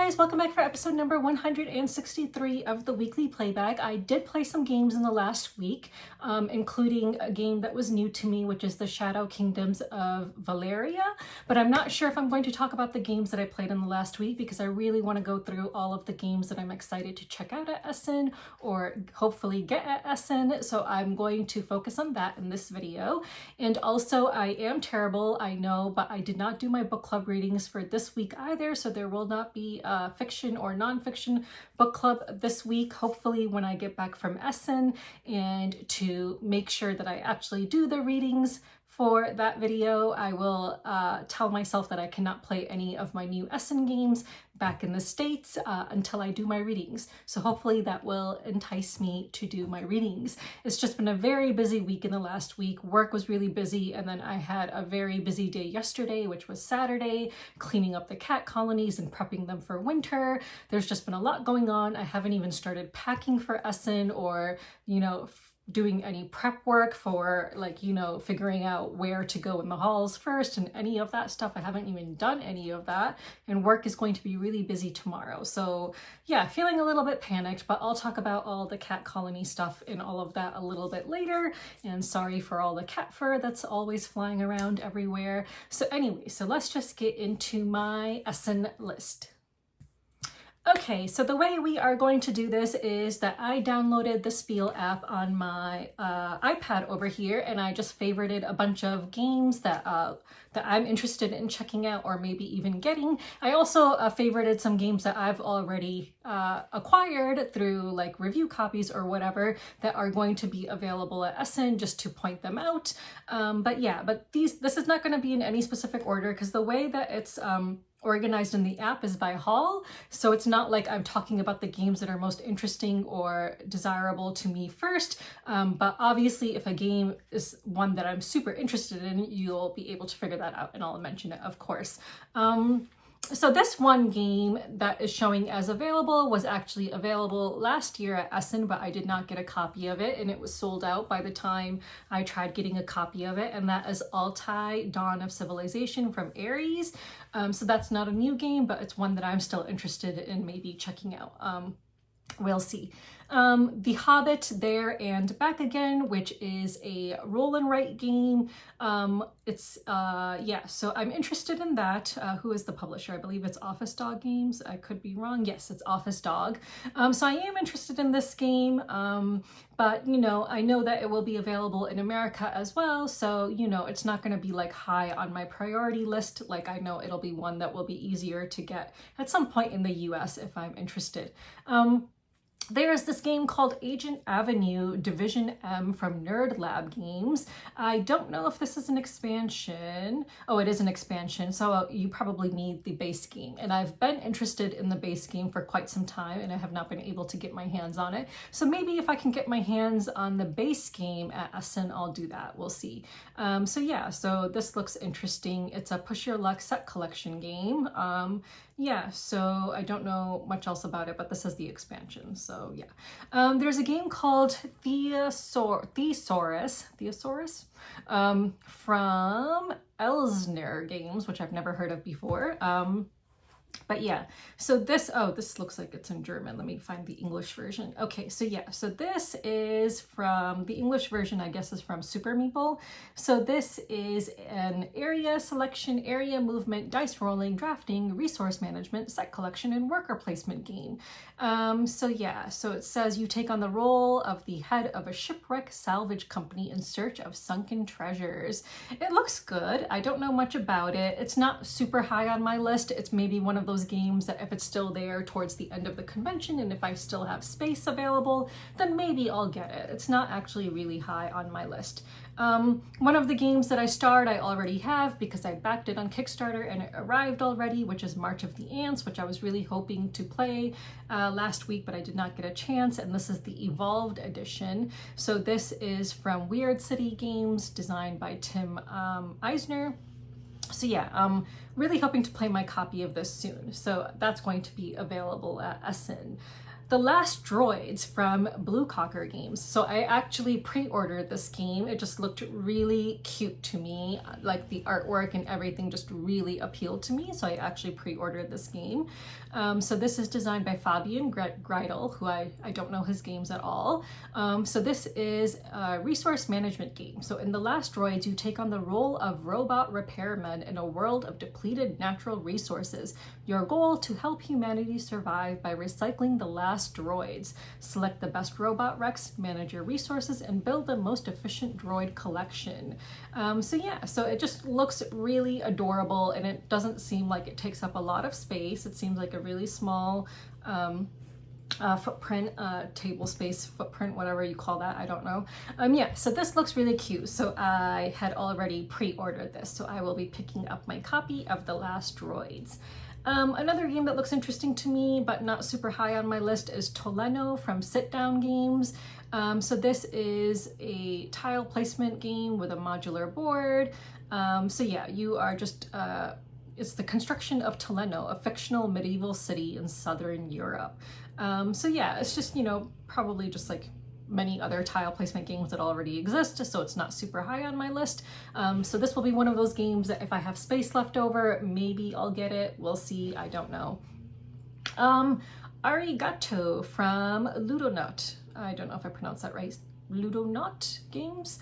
guys, welcome back for episode number 163 of the weekly playbag. I did play some games in the last week, including a game that was new to me, which is the Shadow Kingdoms of Valeria, but I'm not sure if I'm going to talk about the games that I played in the last week because I really want to go through all of the games that I'm excited to check out at Essen or hopefully get at Essen, so I'm going to focus on that in this video. And also, I am terrible, I know, but I did not do my book club readings for this week either, so there will not be fiction or nonfiction book club this week, hopefully when I get back from Essen, and to make sure that I actually do the readings for that video, I will tell myself that I cannot play any of my new Essen games back in the States until I do my readings. So hopefully that will entice me to do my readings. It's just been a very busy week in the last week. Work was really busy, and then I had a very busy day yesterday, which was Saturday, cleaning up the cat colonies and prepping them for winter. There's just been a lot going on. I haven't even started packing for Essen or, doing any prep work for figuring out where to go in the halls first and any of that stuff. I haven't even done any of that, and work is going to be really busy tomorrow. So yeah, feeling a little bit panicked, but I'll talk about all the cat colony stuff and all of that a little bit later, and sorry for all the cat fur that's always flying around everywhere. So anyway, so let's just get into my Essen list. Okay, so the way we are going to do this is that I downloaded the Spiel app on my iPad over here, and I just favorited a bunch of games that I'm interested in checking out or maybe even getting. I also favorited some games that I've already acquired through like review copies or whatever that are going to be available at Essen, just to point them out. But this is not going to be in any specific order because the way that it's organized in the app is by hall, so it's not like I'm talking about the games that are most interesting or desirable to me first, but obviously if a game is one that I'm super interested in, you'll be able to figure that out, and I'll mention it, of course. So this one game that is showing as available was actually available last year at Essen, but I did not get a copy of it, and it was sold out by the time I tried getting a copy of it, and that is Altai Dawn of Civilization from Ares. So that's not a new game, but it's one that I'm still interested in maybe checking out. We'll see. The Hobbit There and Back Again, which is a roll and write game. So I'm interested in that. Who is the publisher? I believe it's Office Dog Games. I could be wrong. Yes, it's Office Dog. So I am interested in this game, but I know that it will be available in America as well. So, it's not going to be like high on my priority list. Like I know it'll be one that will be easier to get at some point in the US if I'm interested. There's this game called Agent Avenue Division M from Nerd Lab Games. I don't know if this is an expansion. Oh, it is an expansion, so you probably need the base game. And I've been interested in the base game for quite some time, and I have not been able to get my hands on it. So maybe if I can get my hands on the base game at Essen, I'll do that. We'll see. So this looks interesting. It's a Push Your Luck set collection game. So I don't know much else about it, but this is the expansion, so yeah. There's a game called Thesaurus from Elsner Games, which I've never heard of before. But yeah, so this looks like it's in German. Let me find the English version. Okay, so yeah, so this is from, the English version I guess is from Super Meeple. So this is an area selection, area movement, dice rolling, drafting, resource management, set collection, and worker placement game. So it says you take on the role of the head of a shipwreck salvage company in search of sunken treasures. It looks good. I don't know much about it. It's not super high on my list. It's maybe one of those games that if it's still there towards the end of the convention and if I still have space available, then maybe I'll get it. It's not actually really high on my list. One of the games that I starred I already have because I backed it on Kickstarter and it arrived already, which is March of the Ants, which I was really hoping to play last week, but I did not get a chance, and this is the Evolved edition. So this is from Weird City Games, designed by Tim Eisner. So yeah, I'm really hoping to play my copy of this soon. So that's going to be available at Essen. The Last Droids from Blue Cocker Games. So I actually pre-ordered this game. It just looked really cute to me. Like the artwork and everything just really appealed to me. So I actually pre-ordered this game. So this is designed by Fabian Greidel, who I don't know his games at all. So this is a resource management game. So in The Last Droids, you take on the role of robot repairman in a world of depleted natural resources. Your goal to help humanity survive by recycling the last droids. Select the best robot wrecks, manage your resources, and build the most efficient droid collection. So yeah, so it just looks really adorable, and it doesn't seem like it takes up a lot of space. It seems like a really small footprint, table space footprint, whatever you call that, I don't know. Yeah, so this looks really cute. So I had already pre-ordered this, so I will be picking up my copy of The Last Droids. Another game that looks interesting to me, but not super high on my list, is Toleno from Sit Down Games. So this is a tile placement game with a modular board. So yeah, you are just, it's the construction of Toleno, a fictional medieval city in Southern Europe. So yeah, it's just, you know, probably just like many other tile placement games that already exist, so it's not super high on my list. So this will be one of those games that if I have space left over, maybe I'll get it. We'll see, I don't know. Arigato from Ludonaut. I don't know if I pronounced that right. Ludonaut Games.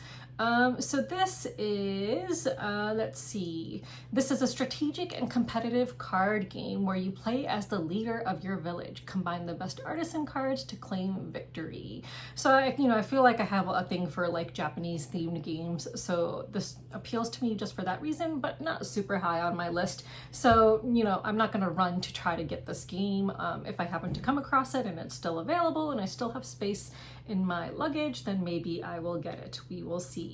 So this is, let's see, this is a strategic and competitive card game where you play as the leader of your village. Combine the best artisan cards to claim victory. So I feel like I have a thing for like Japanese themed games, so this appeals to me just for that reason, but not super high on my list. So, you know, I'm not gonna run to try to get this game. If I happen to come across it and it's still available and I still have space in my luggage, then maybe I will get it. We will see.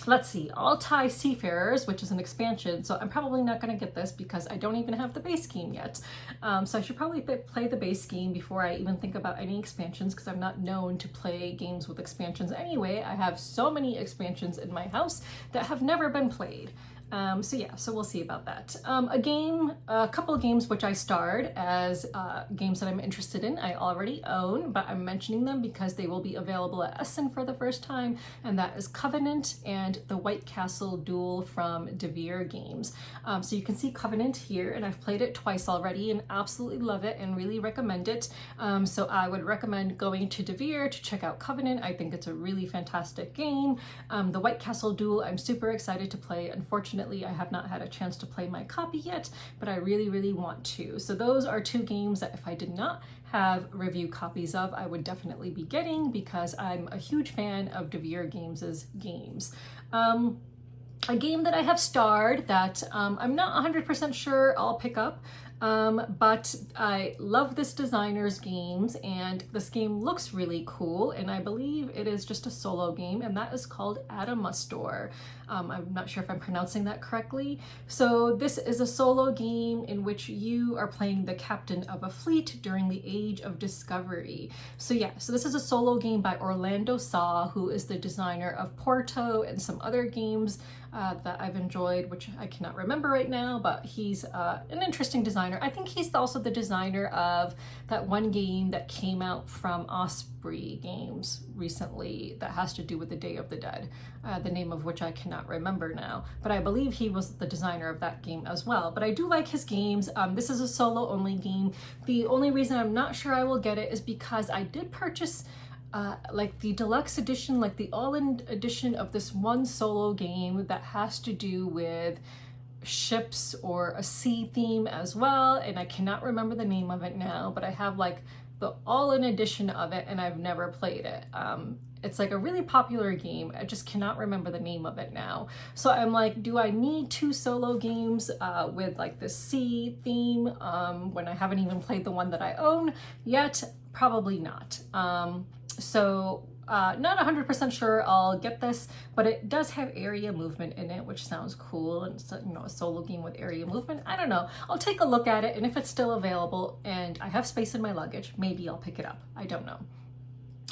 Let's see, Altai Seafarers, which is an expansion, so I'm probably not going to get this because I don't even have the base game yet. So I should probably play the base game before I even think about any expansions, because I'm not known to play games with expansions anyway. I have so many expansions in my house that have never been played. So yeah, so we'll see about that. A couple of games which I starred as games that I'm interested in, I already own, but I'm mentioning them because they will be available at Essen for the first time, and that is Covenant and the White Castle Duel from Devere Games. So you can see Covenant here, and I've played it twice already and absolutely love it and really recommend it. So I would recommend going to Devere to check out Covenant. I think it's a really fantastic game. The White Castle Duel, I'm super excited to play. Unfortunately, I have not had a chance to play my copy yet, but I really, really want to. So those are two games that if I did not have review copies of, I would definitely be getting, because I'm a huge fan of Devere Games' games. A game that I have starred that I'm not 100% sure I'll pick up, but I love this designer's games, and this game looks really cool, and I believe it is just a solo game, and that is called Adamastor. I'm not sure if I'm pronouncing that correctly. So this is a solo game in which you are playing the captain of a fleet during the Age of Discovery. So yeah, so this is a solo game by Orlando Saw, who is the designer of Porto and some other games that I've enjoyed, which I cannot remember right now, but he's an interesting designer. I think he's also the designer of that one game that came out from Osprey Games recently that has to do with the Day of the Dead, the name of which I cannot remember now, but I believe he was the designer of that game as well. But I do like his games. This is a solo only game. The only reason I'm not sure I will get it is because I did purchase like the deluxe edition, like the all-in edition of this one solo game that has to do with ships or a sea theme as well, and I cannot remember the name of it now, but I have like the all-in edition of it and I've never played it. It's like a really popular game. I just cannot remember the name of it now. So I'm like, do I need two solo games with like the sea theme when I haven't even played the one that I own yet? Probably not. Not 100% sure I'll get this, but it does have area movement in it, which sounds cool. And it's, you know, a solo game with area movement. I don't know. I'll take a look at it, and if it's still available and I have space in my luggage, maybe I'll pick it up. I don't know.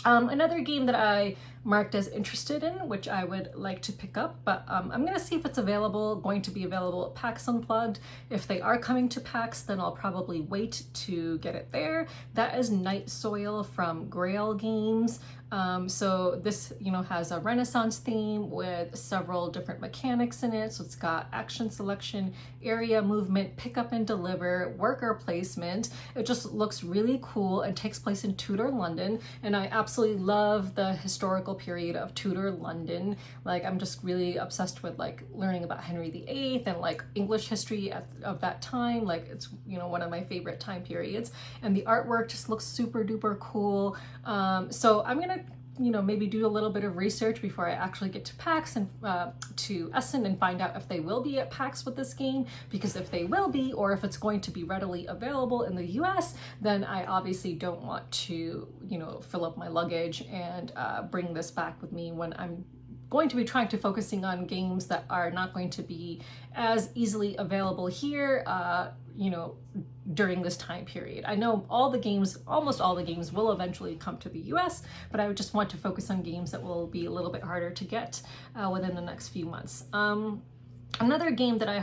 Another game that I marked as interested in, which I would like to pick up, but I'm going to see if it's going to be available at PAX Unplugged. If they are coming to PAX, then I'll probably wait to get it there. That is Night Soil from Grail Games. So this, has a Renaissance theme with several different mechanics in it. So it's got action selection, area movement, pick up and deliver, worker placement. It just looks really cool and takes place in Tudor London. And I absolutely love the historical period of Tudor London. Like, I'm just really obsessed with learning about Henry VIII and English history of that time. It's, one of my favorite time periods. And the artwork just looks super duper cool. So I'm gonna maybe do a little bit of research before I actually get to PAX and to Essen and find out if they will be at PAX with this game, because if they will be, or if it's going to be readily available in the US, then I obviously don't want to, fill up my luggage and bring this back with me when I'm going to be trying to focusing on games that are not going to be as easily available here, during this time period. I know almost all the games will eventually come to the US, but I would just want to focus on games that will be a little bit harder to get within the next few months. Another game that I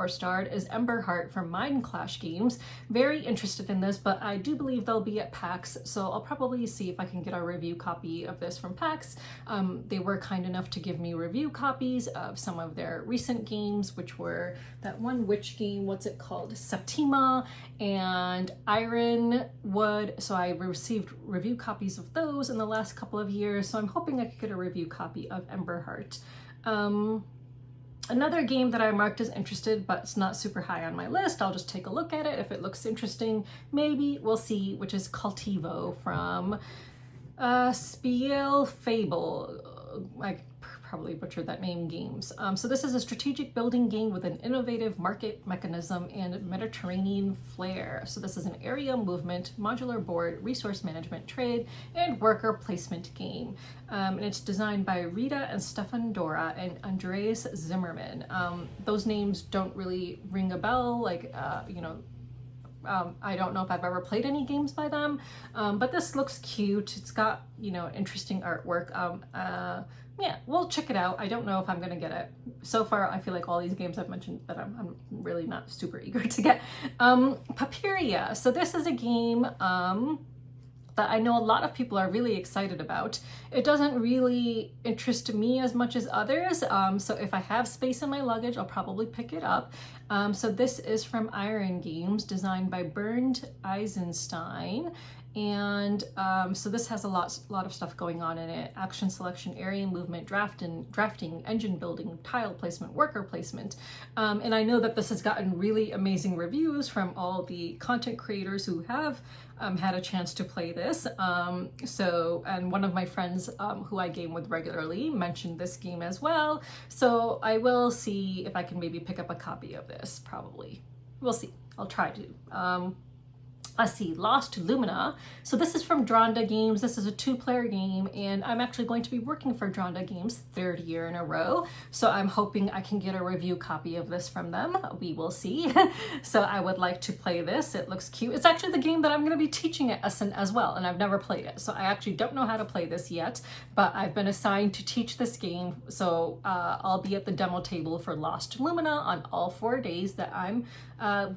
starred is Ember Heart from Mind Clash Games. Very interested in this, but I do believe they'll be at PAX, so I'll probably see if I can get a review copy of this from PAX. They were kind enough to give me review copies of some of their recent games, which were that one witch game, what's it called? Septima and Ironwood. So I received review copies of those in the last couple of years, so I'm hoping I could get a review copy of Ember Heart. Another game that I marked as interested, but it's not super high on my list. I'll just take a look at it. If it looks interesting, maybe we'll see, which is Cultivo from Spiel Fable. I probably butchered that name, games. So this is a strategic building game with an innovative market mechanism and Mediterranean flair. So this is an area movement, modular board, resource management, trade, and worker placement game. And it's designed by Rita and Stefan Dora and Andreas Zimmerman. Those names don't really ring a bell, I don't know if I've ever played any games by them, but this looks cute. It's got, interesting artwork. Yeah, we'll check it out. I don't know if I'm gonna get it. So far, I feel like all these games I've mentioned that I'm really not super eager to get. Papiria. So this is a game that I know a lot of people are really excited about. It doesn't really interest me as much as others. So if I have space in my luggage, I'll probably pick it up. So this is from Iron Games, designed by Bernd Eisenstein. And so this has a lot of stuff going on in it. Action selection, area movement, drafting, engine building, tile placement, worker placement. And I know that this has gotten really amazing reviews from all the content creators who have had a chance to play this. And one of my friends who I game with regularly mentioned this game as well. So I will see if I can maybe pick up a copy of this, probably. We'll see. I'll try to. Let's see, Lost Lumina. So this is from Dronda Games. This is a 2-player game, and I'm actually going to be working for Dronda Games 3rd year in a row. So I'm hoping I can get a review copy of this from them. We will see. So I would like to play this. It looks cute. It's actually the game that I'm going to be teaching at Essen as well, and I've never played it. So I actually don't know how to play this yet, but I've been assigned to teach this game. So I'll be at the demo table for Lost Lumina on all 4 days that I'm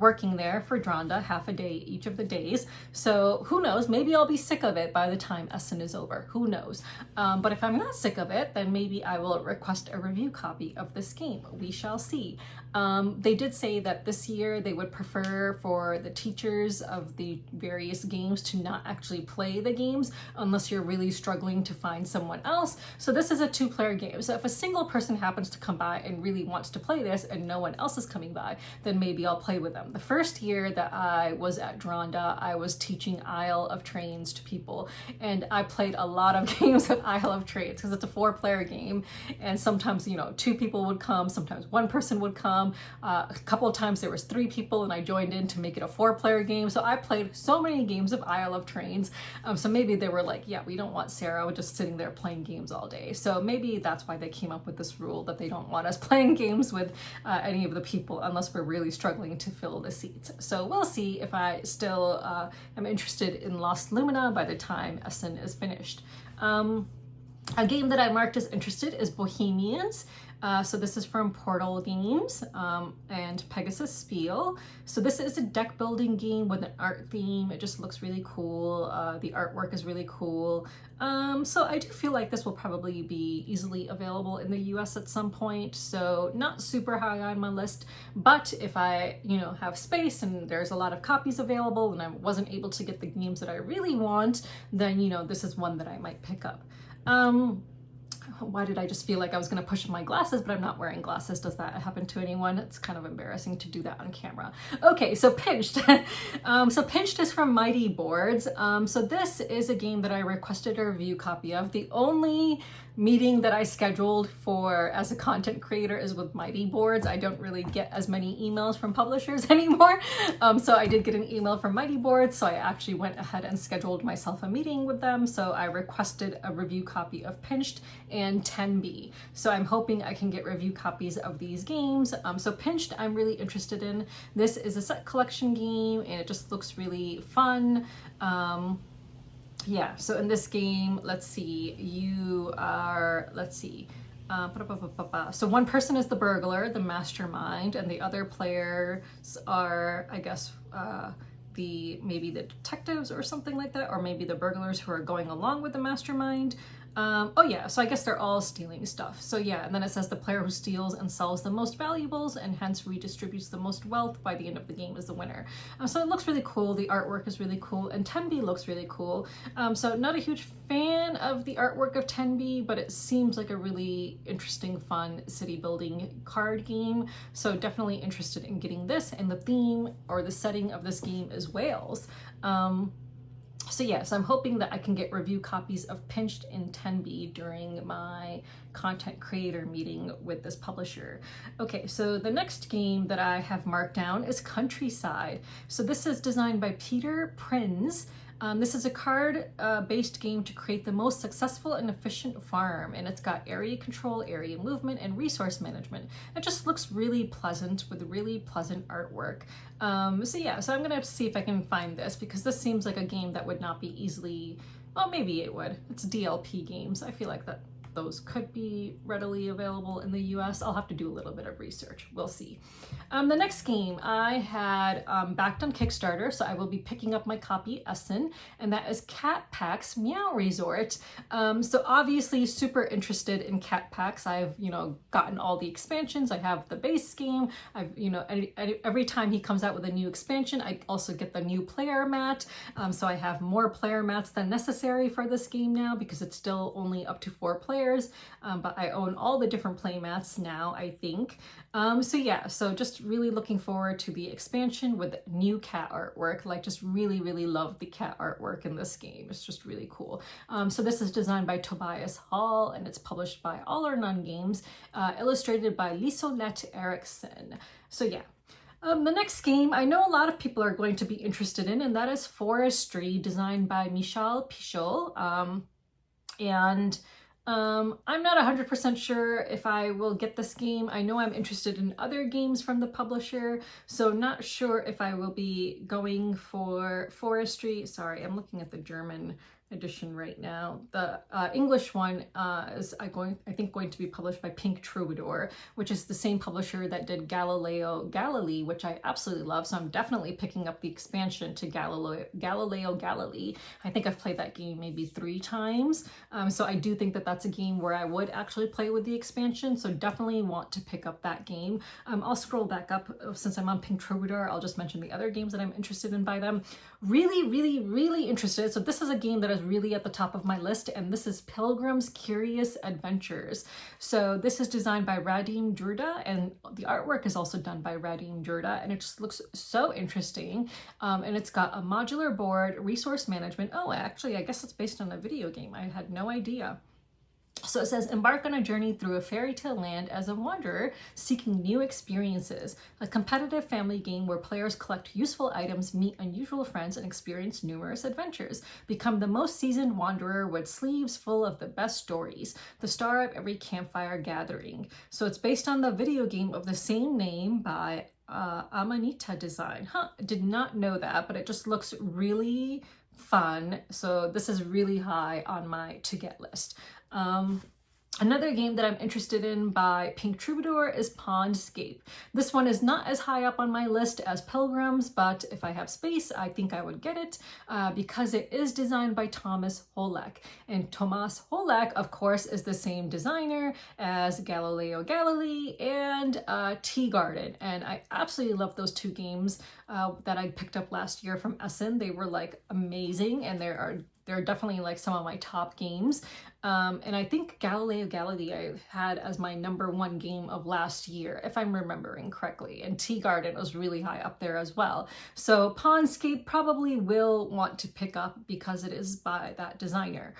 working there for Dronda, half a day each of the days. So who knows, maybe I'll be sick of it by the time Essen is over, who knows. But if I'm not sick of it, then maybe I will request a review copy of this game. We shall see. They did say that this year they would prefer for the teachers of the various games to not actually play the games unless you're really struggling to find someone else. So this is a 2-player game. So if a single person happens to come by and really wants to play this and no one else is coming by, then maybe I'll play with them. The first year that I was at Dronda, I was teaching Isle of Trains to people, and I played a lot of games of Isle of Trains because it's a 4-player game, and sometimes 2 people would come, sometimes 1 person would come. A couple of times there was 3 people and I joined in to make it a 4-player game. So I played so many games of Isle of Trains. So maybe they were like, yeah, we don't want Sarah just sitting there playing games all day. So maybe that's why they came up with this rule that they don't want us playing games with any of the people unless we're really struggling to fill the seats. So we'll see if I still still am interested in Lost Lumina by the time Essen is finished. A game that I marked as interested is Bohemians. So this is from Portal Games and Pegasus Spiel. So this is a deck building game with an art theme. It just looks really cool. The artwork is really cool. So I do feel like this will probably be easily available in the US at some point. So not super high on my list, but if I, have space and there's a lot of copies available and I wasn't able to get the games that I really want, then, this is one that I might pick up. Why did I just feel like I was going to push my glasses, but I'm not wearing glasses? Does that happen to anyone? It's kind of embarrassing to do that on camera. Okay, so Pinched. So Pinched is from Mighty Boards. So this is a game that I requested a review copy of. The only meeting that I scheduled for as a content creator is with Mighty Boards. I don't really get as many emails from publishers anymore. So I did get an email from Mighty Boards, so I actually went ahead and scheduled myself a meeting with them. So I requested a review copy of Pinched and 10B. So I'm hoping I can get review copies of these games. So Pinched, I'm really interested in. This is a set collection game and it just looks really fun. Yeah, so in this game, let's see, so one person is the burglar, the mastermind, and the other players are, I guess, maybe the detectives or something like that, or maybe the burglars who are going along with the mastermind. Oh yeah, so I guess they're all stealing stuff. So yeah, and then it says the player who steals and sells the most valuables and hence redistributes the most wealth by the end of the game is the winner. So it looks really cool. The artwork is really cool, and 10B looks really cool. So not a huge fan of the artwork of 10B, but it seems like a really interesting, fun city building card game. So definitely interested in getting this, and the theme or the setting of this game is Wales. So yes, I'm hoping that I can get review copies of Pinched in 10B during my content creator meeting with this publisher. Okay, so the next game that I have marked down is Countryside. So this is designed by Peter Prinz. This is a card-based game to create the most successful and efficient farm, and it's got area control, area movement, and resource management. It just looks really pleasant with really pleasant artwork. So yeah, so I'm gonna see if I can find this, because this seems like a game that would not be easily, well, maybe it would. It's DLP games. I feel like that those could be readily available in the US. I'll have to do a little bit of research. We'll see. The next game I had backed on Kickstarter, so I will be picking up my copy, Essen, and that is Cat Pack's Meow Resort. So obviously super interested in Cat Packs. I've, gotten all the expansions. I have the base game. I've, every time he comes out with a new expansion, I also get the new player mat. So I have more player mats than necessary for this game now, because it's still only up to 4 players. But I own all the different play mats now, I think. So yeah, so just really looking forward to the expansion with new cat artwork. Like, just really, really love the cat artwork in this game. It's just really cool. So this is designed by Tobias Hall, and it's published by All or None Games, illustrated by Lisolette Eriksson. So yeah. The next game I know a lot of people are going to be interested in, and that is Forestry, designed by Michal Pichol. I'm not 100% sure if I will get this game. I know I'm interested in other games from the publisher, so not sure if I will be going for Forestry. Sorry, I'm looking at the German edition right now. The English one is going to be published by Pink Troubadour, which is the same publisher that did Galileo Galilee, which I absolutely love. So I'm definitely picking up the expansion to Galileo Galilee. I think I've played that game maybe 3 times. So I do think that that's a game where I would actually play with the expansion. So definitely want to pick up that game. I'll scroll back up since I'm on Pink Troubadour. I'll just mention the other games that I'm interested in by them. Really, really, really interested. So this is a game that is really at the top of my list, and this is Pilgrim's Curious Adventures. So this is designed by Radim Jurda, and the artwork is also done by Radim Jurda, and it just looks so interesting. And it's got a modular board, resource management. Oh, actually, I guess it's based on a video game. I had no idea. So it says, embark on a journey through a fairy tale land as a wanderer seeking new experiences. A competitive family game where players collect useful items, meet unusual friends, and experience numerous adventures. Become the most seasoned wanderer with sleeves full of the best stories. The star of every campfire gathering. So it's based on the video game of the same name by Amanita design. Did not know that, but it just looks really fun. So this is really high on my to get list. Another game that I'm interested in by Pink Troubadour is Pondscape. This one is not as high up on my list as Pilgrims, but if I have space, I think I would get it because it is designed by Thomas Holek. And Thomas Holek, of course, is the same designer as Galileo Galilei and Tea Garden. And I absolutely love those two games that I picked up last year from Essen. They were like amazing, and they're definitely like some of my top games. And I think Galileo Galilei I had as my #1 game of last year, if I'm remembering correctly. And Tea Garden was really high up there as well. So Pondscape probably will want to pick up because it is by that designer.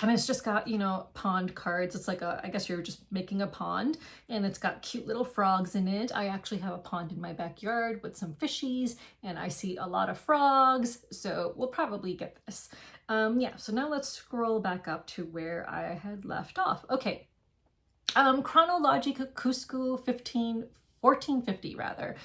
And it's just got, you know, pond cards. It's like I guess you're just making a pond, and it's got cute little frogs in it. I actually have a pond in my backyard with some fishies, and I see a lot of frogs, so we'll probably get this. Yeah, so now let's scroll back up to where I had left off. Okay, Chronologica Cusco 1450 rather.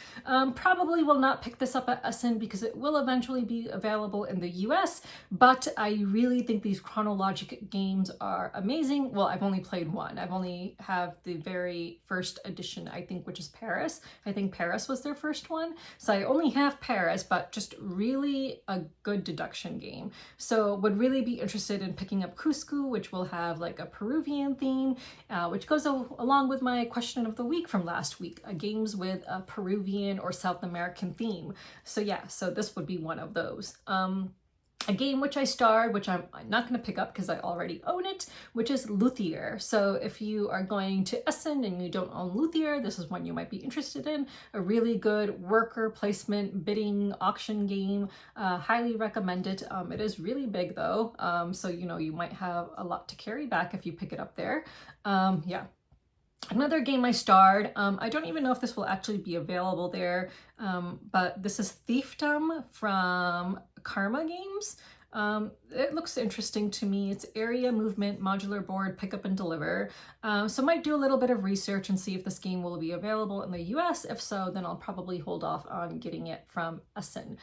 Probably will not pick this up at Essen because it will eventually be available in the US, but I really think these Chronologic games are amazing. Well, I've only played one. I've only have the very first edition, I think, which is Paris. I think Paris was their first one. So I only have Paris, but just really a good deduction game. So would really be interested in picking up Cusco, which will have like a Peruvian theme, which goes along with my question of the week from last week. Games with a Peruvian or South American theme. So yeah, so this would be one of those. A game which I starred, which I'm not going to pick up because I already own it, which is Luthier. So if you are going to Essen and you don't own Luthier, this is one you might be interested in. A really good worker placement bidding auction game. Highly recommend it. It is really big though, so you know you might have a lot to carry back if you pick it up there. Yeah. Another game I starred, I don't even know if this will actually be available there, but this is Thiefdom from Karma Games. It looks interesting to me. It's area movement, modular board, pick up and deliver. So I might do a little bit of research and see if this game will be available in the US. If so, then I'll probably hold off on getting it from Essen.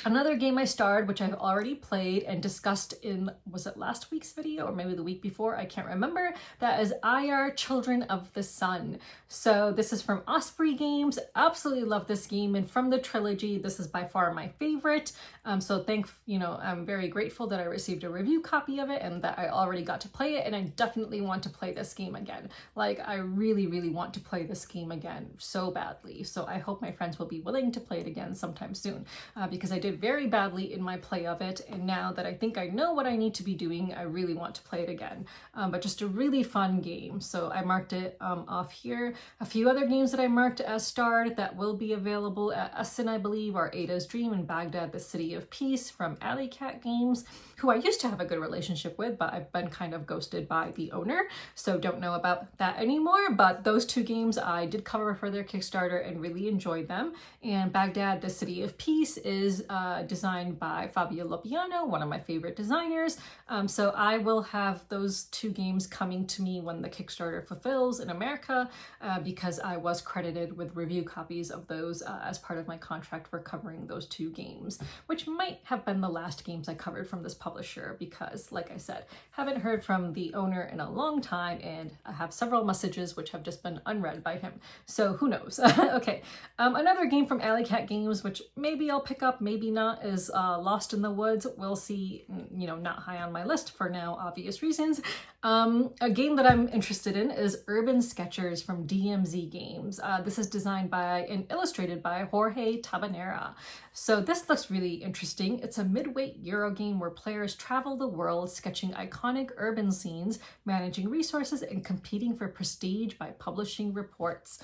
Another game I starred, which I've already played and discussed in, was it last week's video or maybe the week before? I can't remember. That is IR Children of the Sun. So this is from Osprey Games. Absolutely love this game. And from the trilogy, this is by far my favorite. So I'm very grateful that I received a review copy of it and that I already got to play it. And I definitely want to play this game again. Like I really, really want to play this game again so badly. So I hope my friends will be willing to play it again sometime soon because I did very badly in my play of it, and now that I think I know what I need to be doing, I really want to play it again. But just a really fun game, so I marked it off here. A few other games that I marked as starred that will be available at Essen, I believe, are Ada's Dream and Baghdad, the City of Peace from Alley Cat Games, who I used to have a good relationship with, but I've been kind of ghosted by the owner, so don't know about that anymore. But those two games I did cover for their Kickstarter and really enjoyed them. And Baghdad, the City of Peace is designed by Fabio Lopiano, one of my favorite designers. So I will have those two games coming to me when the Kickstarter fulfills in America because I was credited with review copies of those as part of my contract for covering those two games, which might have been the last games I covered from this publisher because, like I said, haven't heard from the owner in a long time and I have several messages which have just been unread by him. So who knows? Okay, another game from Alley Cat Games, which maybe I'll pick up, maybe not, is Lost in the Woods. We'll see, not high on my list for now, obvious reasons. A game that I'm interested in is Urban Sketchers from DMZ Games. This is designed by and illustrated by Jorge Tabanera. So this looks really interesting. It's a mid-weight Euro game where players travel the world sketching iconic urban scenes, managing resources, and competing for prestige by publishing reports.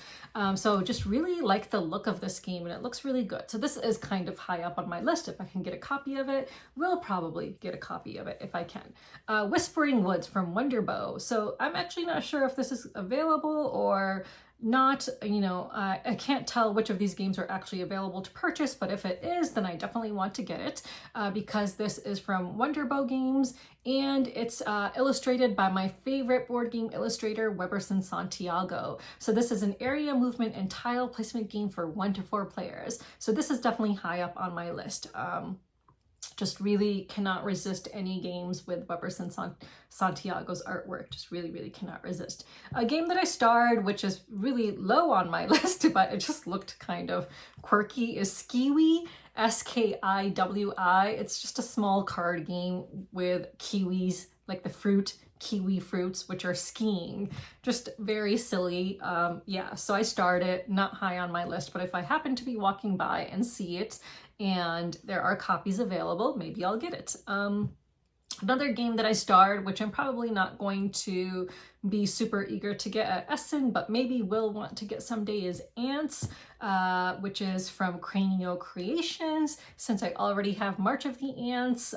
So just really like the look of this game and it looks really good. So this is kind of high up on my list. If I can get a copy of it, we'll probably get a copy of it if I can. Whispering Woods from Wonderbow. So I'm actually not sure if this is available or not, you know, I can't tell which of these games are actually available to purchase, but if it is, then I definitely want to get it because this is from Wonderbow Games, and it's illustrated by my favorite board game illustrator, Weberson Santiago. So this is an area movement and tile placement game for 1 to 4 players. So this is definitely high up on my list. Just really cannot resist any games with Weberson Santiago's artwork. Just really, really cannot resist. A game that I starred, which is really low on my list, but it just looked kind of quirky, is Skiwi, Skiwi. It's just a small card game with kiwis, like the fruit, kiwi fruits, which are skiing. Just very silly. Yeah, so I starred it, not high on my list, but if I happen to be walking by and see it, and there are copies available, maybe I'll get it. Another game that I starred, which I'm probably not going to be super eager to get at Essen, but maybe will want to get someday, is Ants, which is from Cranio Creations. Since I already have March of the Ants,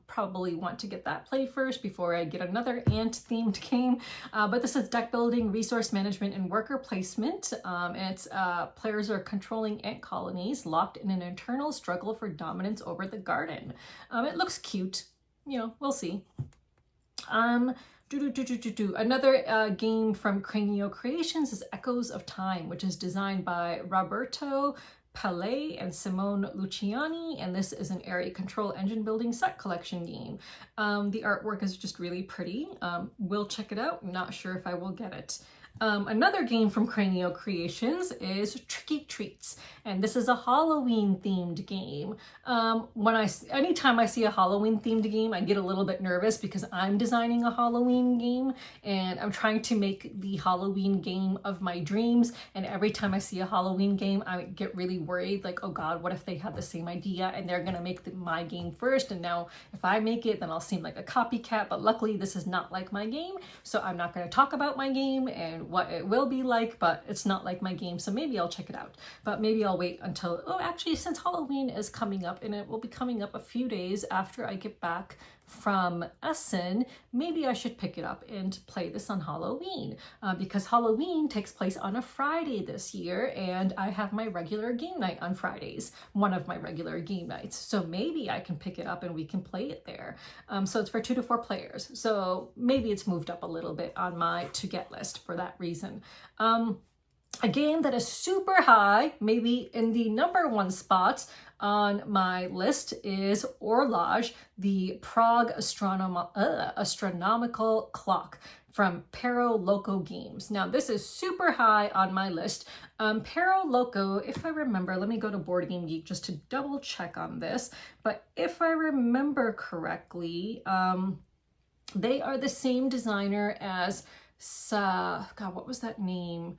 probably want to get that played first before I get another ant-themed game. But this is deck building, resource management, and worker placement. And it's players are controlling ant colonies locked in an internal struggle for dominance over the garden. It looks cute. You know, we'll see. Another game from Cranio Creations is Echoes of Time, which is designed by Roberto Palais and Simone Luciani, and this is an area control engine building set collection game. The artwork is just really pretty. We'll check it out. I'm not sure if I will get it. Another game from Cranio Creations is Tricky Treats, and this is a Halloween themed game. Anytime I see a Halloween themed game, I get a little bit nervous because I'm designing a Halloween game and I'm trying to make the Halloween game of my dreams. And every time I see a Halloween game, I get really worried, like, oh God, what if they have the same idea and they're gonna make my game first? And now if I make it, then I'll seem like a copycat. But luckily this is not like my game, so I'm not gonna talk about my game and what it will be like, but it's not like my game, so maybe I'll check it out. But maybe I'll wait until, actually, since Halloween is coming up, and it will be coming up a few days after I get back from Essen, maybe I should pick it up and play this on Halloween, because Halloween takes place on a Friday this year, and I have my regular game night on Fridays, one of my regular game nights. So maybe I can pick it up and we can play it there. So it's for 2 to 4 players. So maybe it's moved up a little bit on my to get list for that reason. A game that is super high, maybe in the #1 spot on my list, is Horloge, the Prague astronomical clock from Pero Loco Games. Now, this is super high on my list. Pero Loco, if I remember, let me go to Board Game Geek just to double check on this, but if I remember correctly, they are the same designer as, God, what was that name?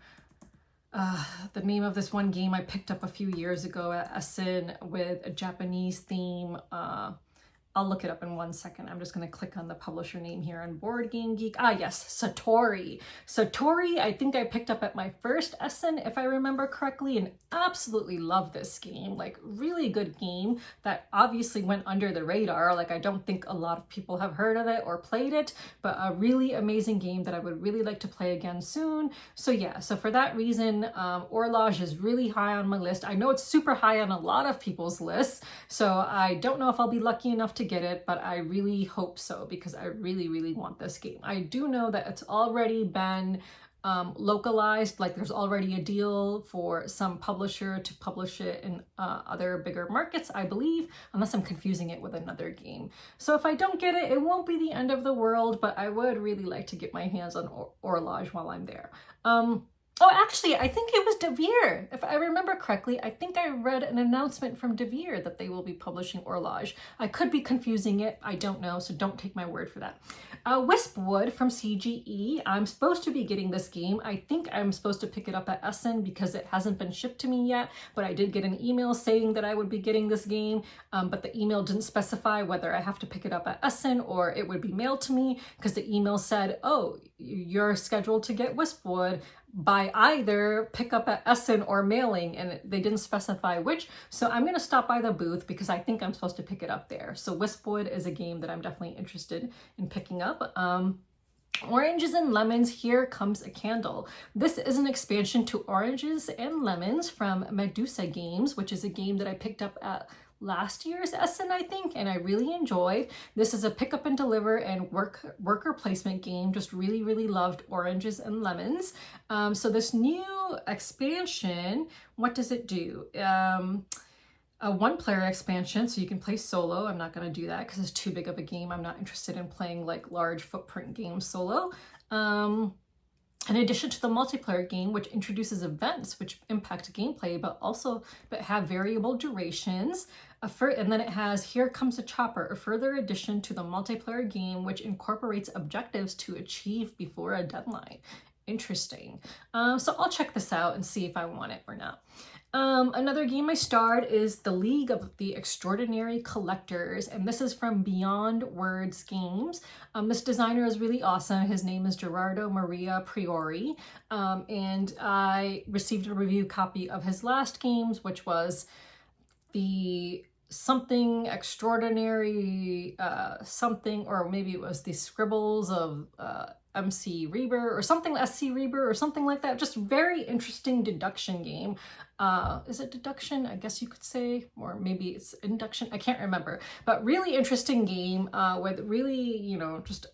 The name of this one game I picked up a few years ago at Essen with a Japanese theme. I'll look it up in 1 second. I'm just going to click on the publisher name here on Board Game Geek. Yes, Satori. Satori, I think I picked up at my first Essen, if I remember correctly, and absolutely love this game. Like, really good game that obviously went under the radar. Like, I don't think a lot of people have heard of it or played it, but a really amazing game that I would really like to play again soon. So yeah, so for that reason, Horloge is really high on my list. I know it's super high on a lot of people's lists, so I don't know if I'll be lucky enough to get it, but I really hope so because I really, really want this game. I do know that it's already been localized, like there's already a deal for some publisher to publish it in other bigger markets, I believe, unless I'm confusing it with another game. So if I don't get it, it won't be the end of the world, but I would really like to get my hands on Horloge while I'm there. Actually, I think it was De Beer. If I remember correctly, I think I read an announcement from De Beer that they will be publishing Horloge. I could be confusing it. I don't know, so don't take my word for that. Wispwood from CGE. I'm supposed to be getting this game. I think I'm supposed to pick it up at Essen because it hasn't been shipped to me yet, but I did get an email saying that I would be getting this game, but the email didn't specify whether I have to pick it up at Essen or it would be mailed to me, because the email said, oh, you're scheduled to get Wispwood by either pick up at Essen or mailing, and they didn't specify which. So I'm going to stop by the booth because I think I'm supposed to pick it up there. So Wispwood is a game that I'm definitely interested in picking up. Oranges and Lemons, Here Comes a Candle. This is an expansion to Oranges and Lemons from Medusa Games, which is a game that I picked up at last year's Essen, I think, and I really enjoyed. This is a pick up and deliver and worker placement game. Just really, really loved Oranges and Lemons. So this new expansion, what does it do? A one-player expansion, so you can play solo. I'm not going to do that because it's too big of a game. I'm not interested in playing like large footprint games solo. In addition to the multiplayer game, which introduces events which impact gameplay, but have variable durations. And then it has Here Comes a Chopper, a further addition to the multiplayer game, which incorporates objectives to achieve before a deadline. Interesting. So I'll check this out and see if I want it or not. Another game I starred is The League of the Extraordinary Collectors, and this is from Beyond Words Games. This designer is really awesome. His name is Gerardo Maria Priori, and I received a review copy of his last games, which was the something extraordinary something, or maybe it was the Scribbles of MC Reber or something, SC Reber or something like that. Just very interesting deduction game. Is it deduction? I guess you could say, or maybe it's induction. I can't remember, but really interesting game with really, you know, just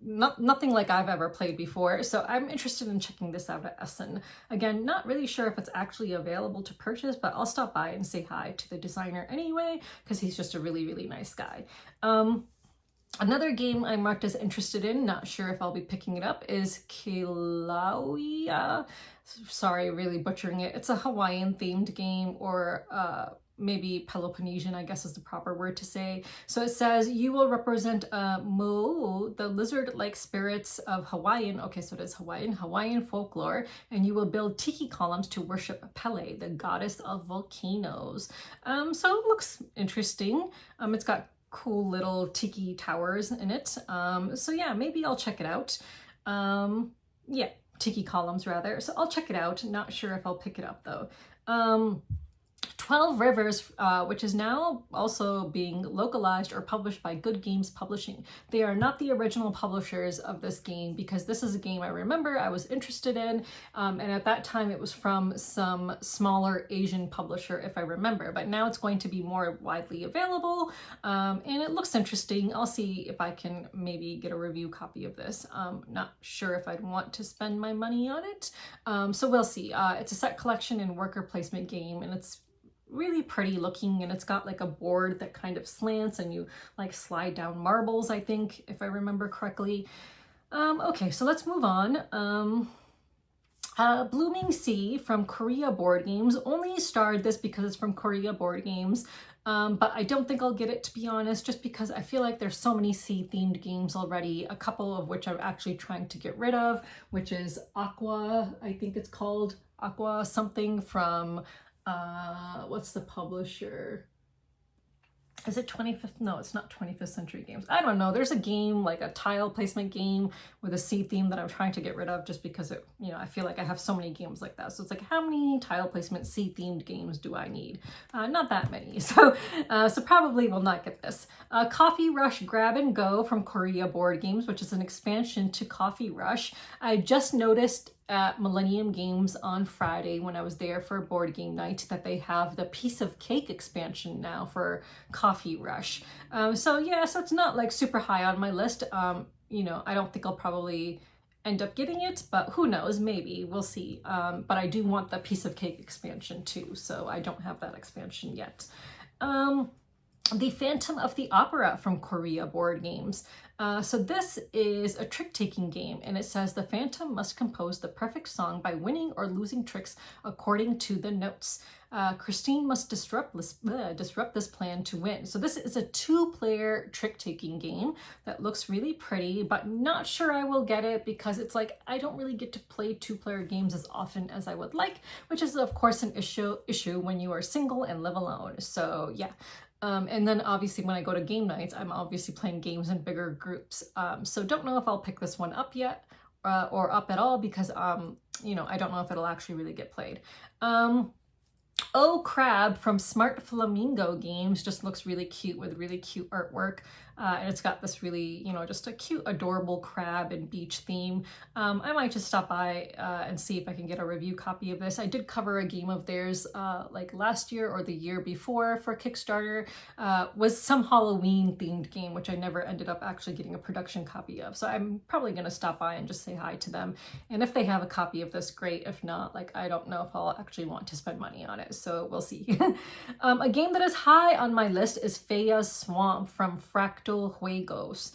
nothing like I've ever played before. So I'm interested in checking this out at Essen. Again, not really sure if it's actually available to purchase, but I'll stop by and say hi to the designer anyway, because he's just a really, really nice guy. Another game I marked as interested in, not sure if I'll be picking it up, is Kilauea. Sorry, really butchering it. It's a Hawaiian themed game, or maybe Peloponnesian, I guess is the proper word to say. So it says you will represent Mo, the lizard-like spirits of Hawaiian, okay, so it is Hawaiian folklore, and you will build tiki columns to worship Pele, the goddess of volcanoes. So it looks interesting. It's got cool little tiki towers in it. So yeah, maybe I'll check it out. Yeah, tiki columns rather. So I'll check it out. Not sure if I'll pick it up though. 12 Rivers, which is now also being localized or published by Good Games Publishing. They are not the original publishers of this game, because this is a game I remember I was interested in, and at that time it was from some smaller Asian publisher, if I remember, but now it's going to be more widely available, and it looks interesting. I'll see if I can maybe get a review copy of this. Not sure if I'd want to spend my money on it, so we'll see. It's a set collection and worker placement game, and it's really pretty looking, and it's got like a board that kind of slants and you like slide down marbles, I think, if I remember correctly. Okay, so let's move on. Blooming Sea from Korea Board Games. Only starred this because it's from Korea Board Games, but I don't think I'll get it, to be honest, just because I feel like there's so many sea-themed games already, a couple of which I'm actually trying to get rid of, which is Aqua, I think it's called Aqua something from what's the publisher? Is it 25th? No, it's not 25th Century Games. I don't know. There's a game, like a tile placement game with a sea theme that I'm trying to get rid of, just because it, you know, I feel like I have so many games like that. So it's like, how many tile placement sea themed games do I need? Not that many. So probably will not get this. Coffee Rush Grab and Go from Korea Board Games, which is an expansion to Coffee Rush. I just noticed at Millennium Games on Friday when I was there for board game night that they have the Piece of Cake expansion now for Coffee Rush. So yeah, so it's not like super high on my list. You know, I don't think I'll probably end up getting it, but who knows, maybe, we'll see. But I do want the Piece of Cake expansion too, so I don't have that expansion yet. The Phantom of the Opera from Korea Board Games. So this is a trick-taking game, and it says the Phantom must compose the perfect song by winning or losing tricks according to the notes. Christine must disrupt this plan to win. So this is a two-player trick-taking game that looks really pretty, but not sure I will get it, because it's like I don't really get to play two-player games as often as I would like, which is of course an issue when you are single and live alone. So yeah. And then obviously when I go to game nights, I'm obviously playing games in bigger groups. So don't know if I'll pick this one up yet, or up at all, because, you know, I don't know if it'll actually really get played. Oh Crab from Smart Flamingo Games just looks really cute with really cute artwork. and it's got this really, just a cute, adorable crab and beach theme. I might just stop by and see if I can get a review copy of this. I did cover a game of theirs like last year or the year before for Kickstarter, was some Halloween themed game, which I never ended up actually getting a production copy of. So I'm probably going to stop by and just say hi to them. And if they have a copy of this, great. If not, like, I don't know if I'll actually want to spend money on it. So we'll see. A game that is high on my list is Feya's Swamp from Fractal Juegos.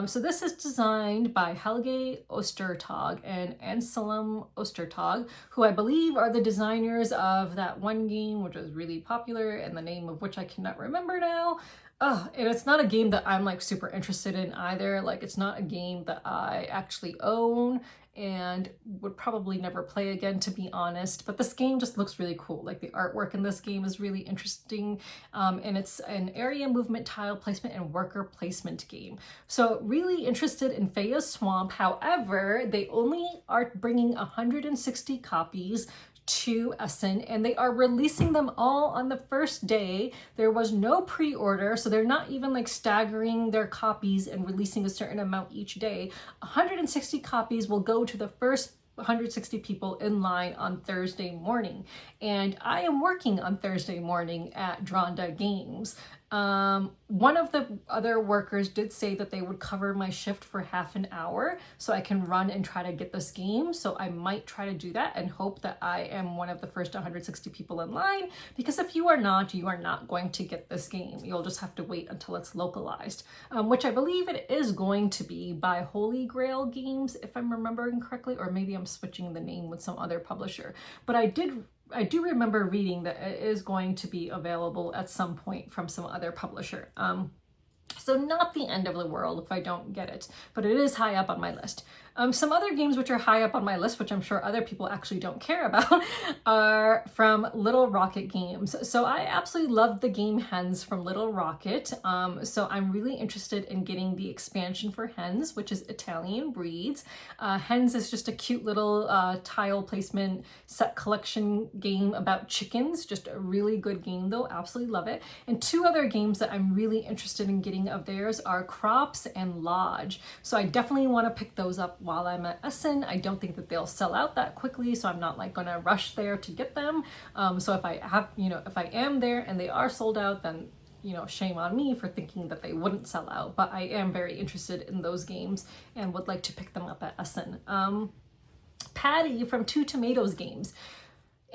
So this is designed by Helge Ostertag and Anselm Ostertag, who I believe are the designers of that one game which was really popular and the name of which I cannot remember now. And it's not a game that I'm like super interested in either. Like, it's not a game that I actually own and would probably never play again, to be honest. But this game just looks really cool. Like, the artwork in this game is really interesting. And it's an area movement, tile placement, and worker placement game. So really interested in Feya's Swamp. However, they only are bringing 160 copies to Essen, and they are releasing them all on the first day. There was no pre-order, so they're not even like staggering their copies and releasing a certain amount each day. 160 copies will go to the first 160 people in line on Thursday morning, and I am working on Thursday morning at Dronda Games. One of the other workers did say that they would cover my shift for half an hour so I can run and try to get this game. So I might try to do that and hope that I am one of the first 160 people in line, because if you are not, you are not going to get this game. You'll just have to wait until it's localized, which I believe it is going to be by Holy Grail Games, if I'm remembering correctly, or maybe I'm switching the name with some other publisher. But I do remember reading that it is going to be available at some point from some other publisher. So not the end of the world if I don't get it, but it is high up on my list. Some other games which are high up on my list, which I'm sure other people actually don't care about, are from Little Rocket Games. So I absolutely love the game Hens from Little Rocket. So I'm really interested in getting the expansion for Hens, which is Italian breeds. Hens is just a cute little tile placement set collection game about chickens. Just a really good game though, absolutely love it. And two other games that I'm really interested in getting of theirs are Crops and Lodge. So I definitely want to pick those up while I'm at Essen. I don't think that they'll sell out that quickly, so I'm not like gonna rush there to get them. So if I have, if I am there and they are sold out, then shame on me for thinking that they wouldn't sell out. But I am very interested in those games and would like to pick them up at Essen. Patty from Two Tomatoes Games.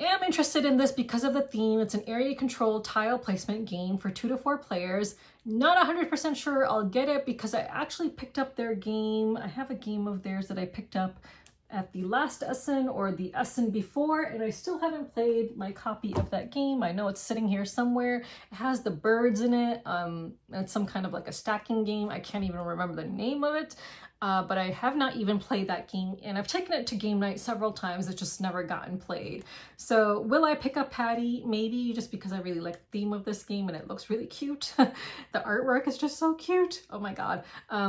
Am interested in this because of the theme. It's an area controlled tile placement game for 2 to 4 players. Not 100% sure I'll get it because I actually picked up their game. I have a game of theirs that I picked up at the last Essen or the Essen before, and I still haven't played my copy of that game. I know it's sitting here somewhere. It has the birds in it. It's some kind of like a stacking game. I can't even remember the name of it. But I have not even played that game, and I've taken it to game night several times. It's just never gotten played. So will I pick up Patty? Maybe, just because I really like the theme of this game and it looks really cute. The artwork is just so cute. Oh my god.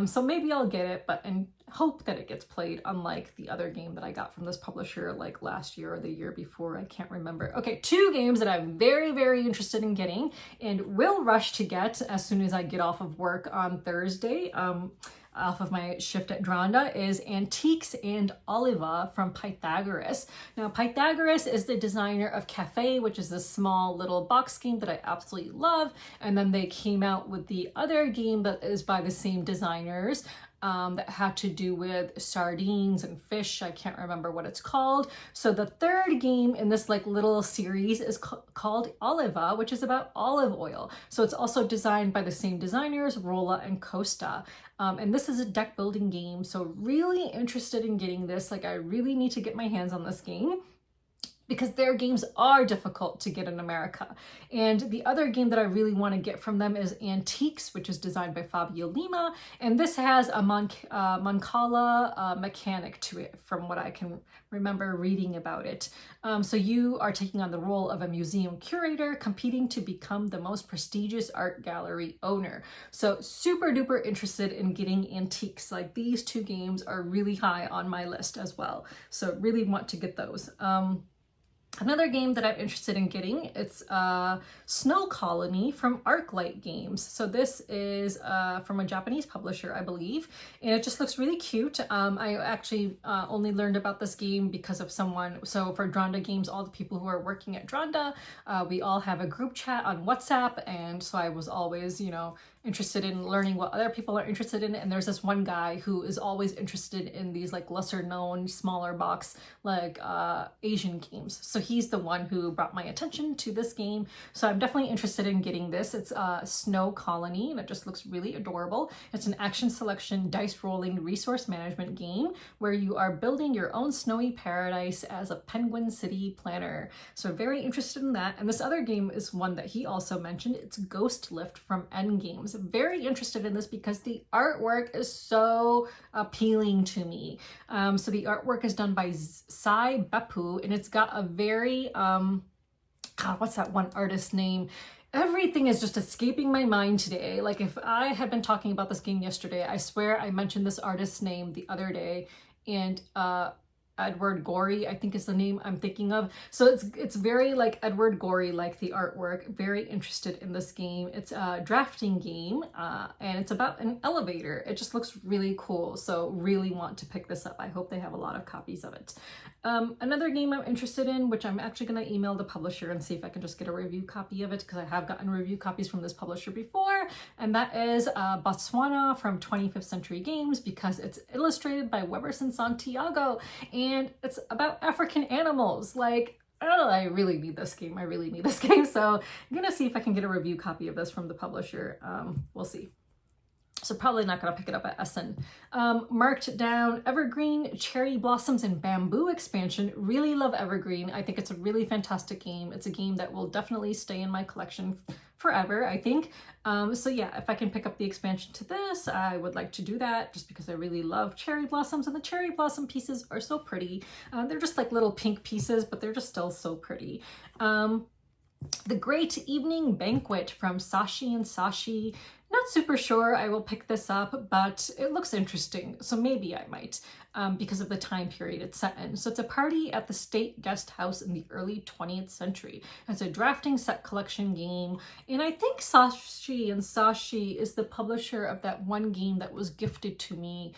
So maybe I'll get it, and hope that it gets played, unlike the other game that I got from this publisher like last year or the year before. I can't remember. Okay, 2 games that I'm very, very interested in getting and will rush to get as soon as I get off of work on Thursday. Off of my shift at Dronda is Antiques and Oliva from Pythagoras. Now, Pythagoras is the designer of Cafe, which is a small little box game that I absolutely love. And then they came out with the other game that is by the same designers, that had to do with sardines and fish. I can't remember what it's called. So the third game in this like little series is called Oliva, which is about olive oil. So it's also designed by the same designers, Rolla and Costa. And this is a deck building game. So really interested in getting this. Like, I really need to get my hands on this game, because their games are difficult to get in America. And the other game that I really want to get from them is Antiques, which is designed by Fabio Lima. And this has a Madcala mechanic to it, from what I can remember reading about it. So you are taking on the role of a museum curator, competing to become the most prestigious art gallery owner. So super duper interested in getting Antiques. Like, these 2 games are really high on my list as well. So really want to get those. Another game that I'm interested in getting, it's Snow Colony from Arclight Games. So this is from a Japanese publisher, I believe, and it just looks really cute. I actually only learned about this game because of someone. So for Dronda Games, all the people who are working at Dronda, we all have a group chat on WhatsApp, and so I was always, you know, interested in learning what other people are interested in. And there's this one guy who is always interested in these like lesser known, smaller box, like Asian games. So he's the one who brought my attention to this game. So I'm definitely interested in getting this. It's Snow Colony, and it just looks really adorable. It's an action selection, dice rolling, resource management game where you are building your own snowy paradise as a penguin city planner. So very interested in that. And this other game is one that he also mentioned. It's Ghost Lift from N Games. Very interested in this because the artwork is so appealing to me. So the artwork is done by Sai Beppu, and it's got a very, God, what's that one artist's name? Everything is just escaping my mind today. Like if I had been talking about this game yesterday, I swear I mentioned this artist's name the other day, and Edward Gorey, I think is the name I'm thinking of. So it's very like Edward Gorey, like the artwork. Very interested in this game. It's a drafting game, and it's about an elevator. It just looks really cool. So really want to pick this up. I hope they have a lot of copies of it. Another game I'm interested in, which I'm actually going to email the publisher and see if I can just get a review copy of it, because I have gotten review copies from this publisher before, and that is Botswana from 25th Century Games, because it's illustrated by Weberson Santiago, and it's about African animals. Like, oh, I really need this game. I really need this game. So I'm going to see if I can get a review copy of this from the publisher. We'll see. So probably not going to pick it up at Essen. Marked down Evergreen, Cherry Blossoms, and Bamboo expansion. Really love Evergreen. I think it's a really fantastic game. It's a game that will definitely stay in my collection forever, I think. So yeah, if I can pick up the expansion to this, I would like to do that, just because I really love Cherry Blossoms, and the Cherry Blossom pieces are so pretty. They're just like little pink pieces, but they're just still so pretty. The Great Evening Banquet from Sashi and Sashi. Not super sure I will pick this up, but it looks interesting, so maybe I might, because of the time period it's set in. So it's a party at the State Guest House in the early 20th century. It's a drafting set collection game, and I think Sashi and Sashi is the publisher of that one game that was gifted to me,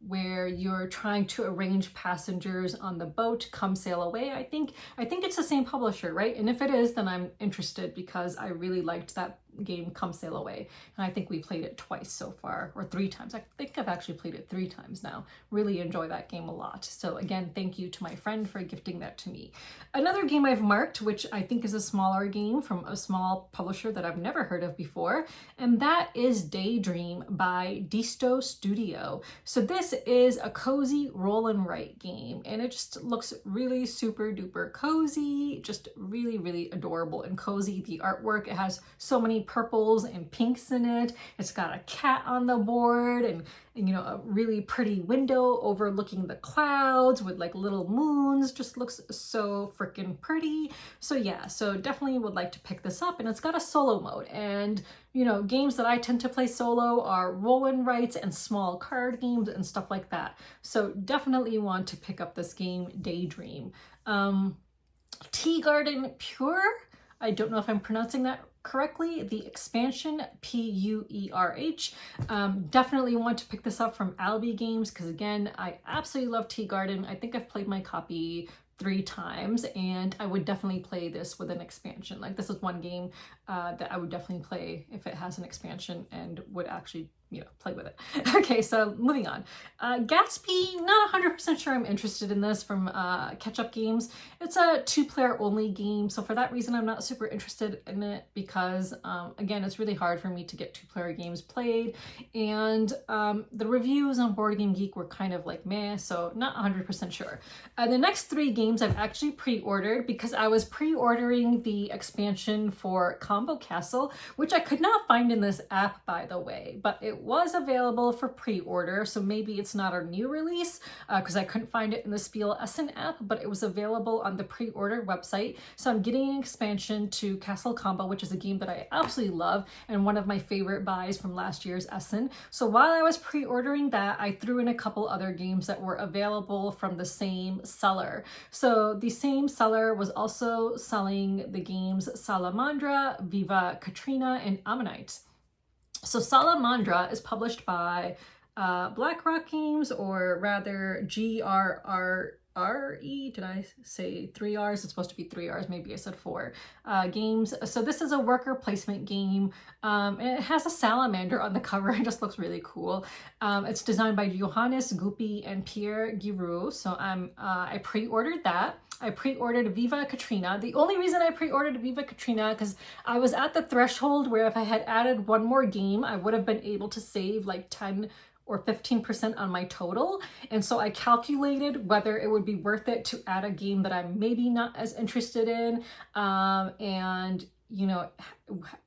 where you're trying to arrange passengers on the boat come sail away. I think it's the same publisher, right? And if it is, then I'm interested, because I really liked that game Come Sail Away, and I think we played it twice so far, or 3 times. I think I've actually played it 3 times now. Really enjoy that game a lot. So again, thank you to my friend for gifting that to me. Another game I've marked, which I think is a smaller game from a small publisher that I've never heard of before, and that is Daydream by Disto Studio. So this is a cozy roll and write game, and it just looks really super duper cozy, just really, really adorable and cozy. The artwork, it has so many purples and pinks in it. It's got a cat on the board, and you know, a really pretty window overlooking the clouds with like little moons. Just looks so freaking pretty. So yeah, so definitely would like to pick this up, and it's got a solo mode. And you know, games that I tend to play solo are roll and writes and small card games and stuff like that. So definitely want to pick up this game, Daydream. Tea Garden Pure. I don't know if I'm pronouncing that correctly. The expansion, P-U-E-R-H. Definitely want to pick this up from Albi Games, because again, I absolutely love Tea Garden. I think I've played my copy 3 times, and I would definitely play this with an expansion. Like, this is one game that I would definitely play if it has an expansion, and would actually, you know, play with it. Okay, so moving on. Gatsby, not 100% sure I'm interested in this, from Catch Up Games. It's a 2-player only game, so for that reason I'm not super interested in it, because again, it's really hard for me to get 2-player games played, and the reviews on Board Game Geek were kind of like meh, so not 100% sure. The next 3 games I've actually pre-ordered, because I was pre-ordering the expansion for Combo Castle, which I could not find in this app, by the way, but it was available for pre-order, so maybe it's not a new release because I couldn't find it in the Spiel Essen app, but it was available on the pre-order website. So I'm getting an expansion to Castle Combo, which is a game that I absolutely love and one of my favorite buys from last year's Essen. So while I was pre-ordering that, I threw in a couple other games that were available from the same seller. So the same seller was also selling the games Salamandra, Viva Katrina, and Ammonite. So Salamandra is published by BlackRock Games, or rather GRRE. Did I say 3 R's? It's supposed to be 3 R's. Maybe I said 4 games. So this is a worker placement game. And it has a salamander on the cover. It just looks really cool. It's designed by Johannes Guppy and Pierre Giroux. So I pre-ordered that. I pre-ordered Viva Katrina. The only reason I pre-ordered Viva Katrina because I was at the threshold where if I had added one more game, I would have been able to save like 10 or 15% on my total. And so I calculated whether it would be worth it to add a game that I'm maybe not as interested in. And you know,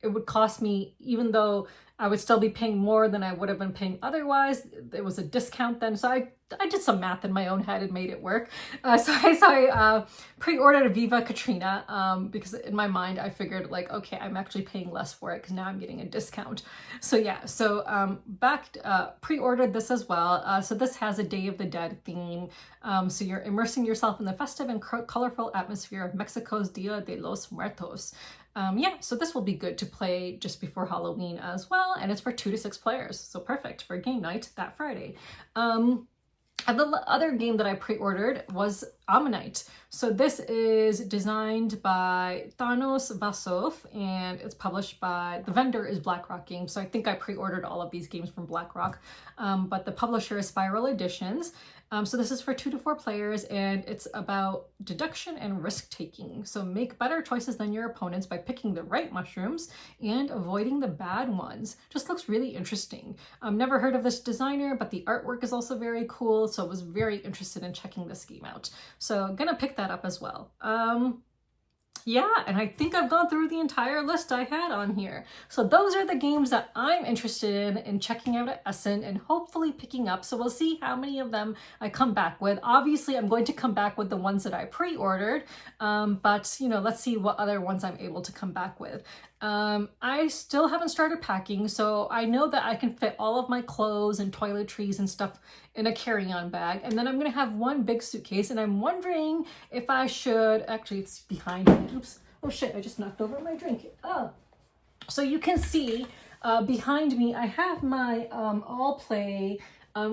it would cost me, even though I would still be paying more than I would have been paying otherwise, there was a discount then. So I did some math in my own head and made it work. So I pre-ordered a Viva Katrina because in my mind I figured like, okay, I'm actually paying less for it because now I'm getting a discount. So yeah, so pre-ordered this as well. So this has a Day of the Dead theme. So you're immersing yourself in the festive and colorful atmosphere of Mexico's Dia de los Muertos. Yeah, so this will be good to play just before Halloween as well, and it's for 2 to 6 players, so perfect for game night that Friday. And the other game that I pre-ordered was Ammonite. So this is designed by Thanos Vasov, and it's published by, the vendor is BlackRock Games. So I think I pre-ordered all of these games from BlackRock, but the publisher is Spiral Editions. So this is for 2 to 4 players, and it's about deduction and risk-taking. So make better choices than your opponents by picking the right mushrooms and avoiding the bad ones. Just looks really interesting. Never heard of this designer, but the artwork is also very cool, so I was very interested in checking this game out. So I'm gonna pick that up as well. Yeah, and I think I've gone through the entire list I had on here. So those are the games that I'm interested in checking out at Essen and hopefully picking up. So we'll see how many of them I come back with. Obviously, I'm going to come back with the ones that I pre-ordered, but you know, let's see what other ones I'm able to come back with. I still haven't started packing, so I know that I can fit all of my clothes and toiletries and stuff in a carry-on bag, and then I'm gonna have one big suitcase, and I'm wondering if I should, actually it's behind me, oops, oh shit, I just knocked over my drink. Oh, so you can see behind me, I have my All Play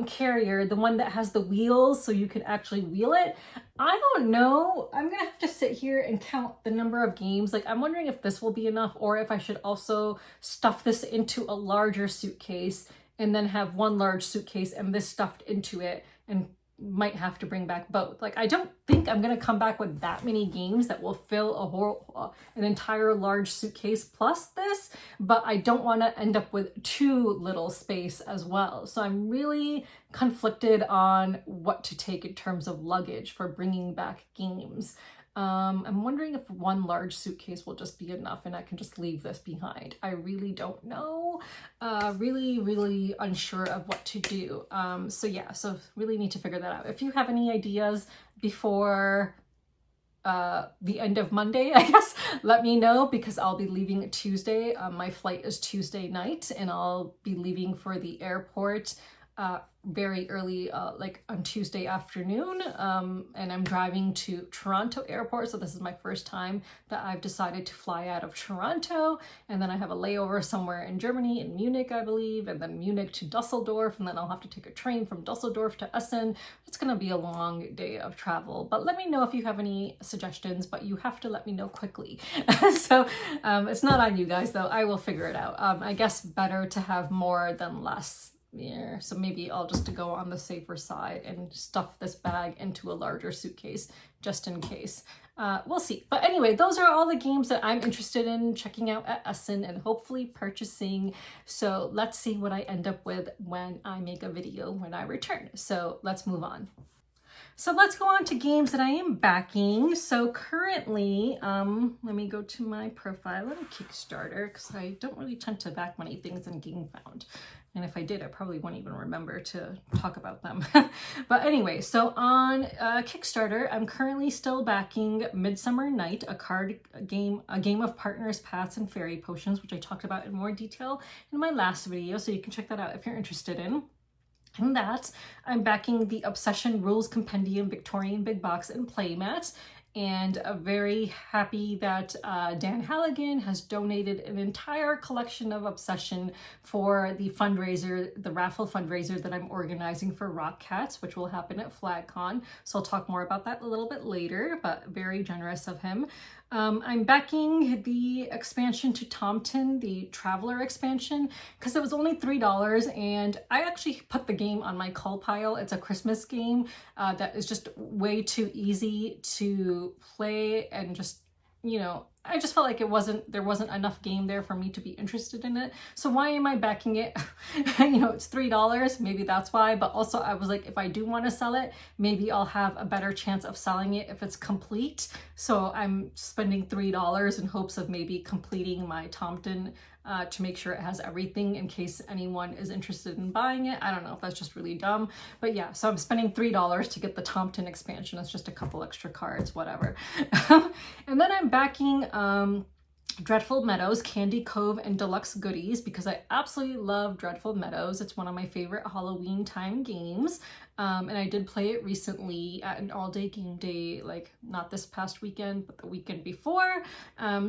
carrier, the one that has the wheels so you can actually wheel it. I don't know. I'm gonna have to sit here and count the number of games. Like, I'm wondering if this will be enough or if I should also stuff this into a larger suitcase and then have one large suitcase and this stuffed into it, and might have to bring back both. Like, I don't think I'm gonna come back with that many games that will fill an entire large suitcase plus this, but I don't want to end up with too little space as well. So I'm really conflicted on what to take in terms of luggage for bringing back games. I'm wondering if one large suitcase will just be enough and I can just leave this behind. I really don't know. Really unsure of what to do. So yeah, so really need to figure that out. If you have any ideas before the end of Monday, I guess, let me know, because I'll be leaving Tuesday. My flight is Tuesday night, and I'll be leaving for the airport very early, like on Tuesday afternoon, and I'm driving to Toronto airport, so this is my first time that I've decided to fly out of Toronto, and then I have a layover somewhere in Germany, in Munich, I believe, and then Munich to Dusseldorf, and then I'll have to take a train from Dusseldorf to Essen. It's gonna be a long day of travel, but let me know if you have any suggestions, but you have to let me know quickly. So it's not on you guys though, I will figure it out. I guess better to have more than less. Yeah, so maybe I'll just go on the safer side and stuff this bag into a larger suitcase just in case. We'll see. But anyway, those are all the games that I'm interested in checking out at Essen and hopefully purchasing. So let's see what I end up with when I make a video when I return. So let's move on. So let's go on to games that I am backing. So currently, let me go to my profile on Kickstarter because I don't really tend to back many things in GameFound. And if I did, I probably wouldn't even remember to talk about them. But anyway, so on Kickstarter, I'm currently still backing Midsummer Night, a game of partners, paths, and fairy potions, which I talked about in more detail in my last video. So you can check that out if you're interested in. And that, I'm backing the Obsession Rules Compendium Victorian Big Box and Playmat. And very happy that Dan Halligan has donated an entire collection of Obsession for the fundraiser, the raffle fundraiser that I'm organizing for Rock Cats, which will happen at FlagCon. So I'll talk more about that a little bit later, but very generous of him. I'm backing the expansion to Tomton, the Traveler expansion, because it was only $3, and I actually put the game on my cull pile. It's a Christmas game that is just way too easy to play, and just, you know, I just felt like there wasn't enough game there for me to be interested in it. So why am I backing it? You know, it's $3, maybe that's why, but also I was like, if I do want to sell it, maybe I'll have a better chance of selling it if it's complete. So I'm spending $3 in hopes of maybe completing my Tomton to make sure it has everything in case anyone is interested in buying it. I don't know if that's just really dumb, but yeah, so I'm spending $3 to get the Tomton expansion. It's just a couple extra cards, whatever. And then I'm backing Dreadful Meadows, Candy Cove, and Deluxe Goodies because I absolutely love Dreadful Meadows. It's one of my favorite Halloween time games. And I did play it recently at an all-day game day, like not this past weekend, but the weekend before.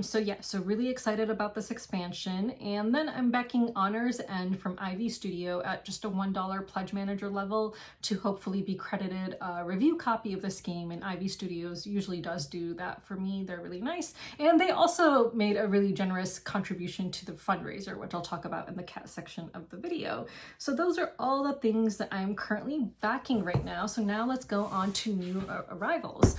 So yeah, so really excited about this expansion. And then I'm backing Honor's End from Ivy Studio at just a $1 pledge manager level to hopefully be credited a review copy of this game. And Ivy Studios usually does do that for me. They're really nice. And they also made a really generous contribution to the fundraiser, which I'll talk about in the cat section of the video. So those are all the things that I'm currently backing right now. So now let's go on to new arrivals.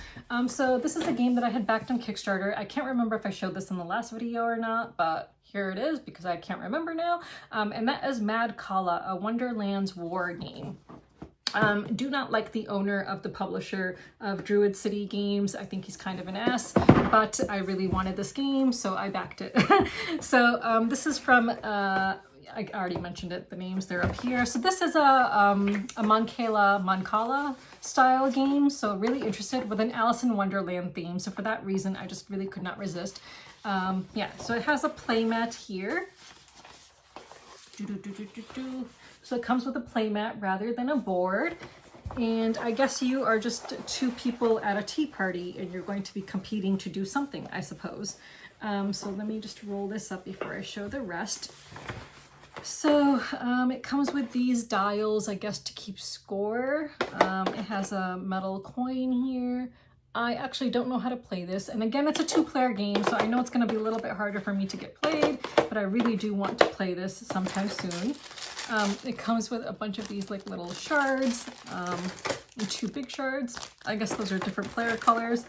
So this is a game that I had backed on Kickstarter. I can't remember if I showed this in the last video or not, but here it is because I can't remember now. And that is Madcala, a Wonderland's War game. Do not like the owner of the publisher of Druid City Games. I think he's kind of an ass, but I really wanted this game, so I backed it. So this is from I already mentioned it, the names, they're up here. So this is a Madcala style game. So really interested with an Alice in Wonderland theme. So for that reason, I just really could not resist. Yeah, so it has a playmat here. So it comes with a playmat rather than a board. And I guess you are just two people at a tea party and you're going to be competing to do something, I suppose. So let me just roll this up before I show the rest. So it comes with these dials, I guess, to keep score. It has a metal coin here. I actually don't know how to play this. And again, it's a two-player game, so I know it's going to be a little bit harder for me to get played, but I really do want to play this sometime soon. It comes with a bunch of these like little shards, and two big shards. I guess those are different player colors.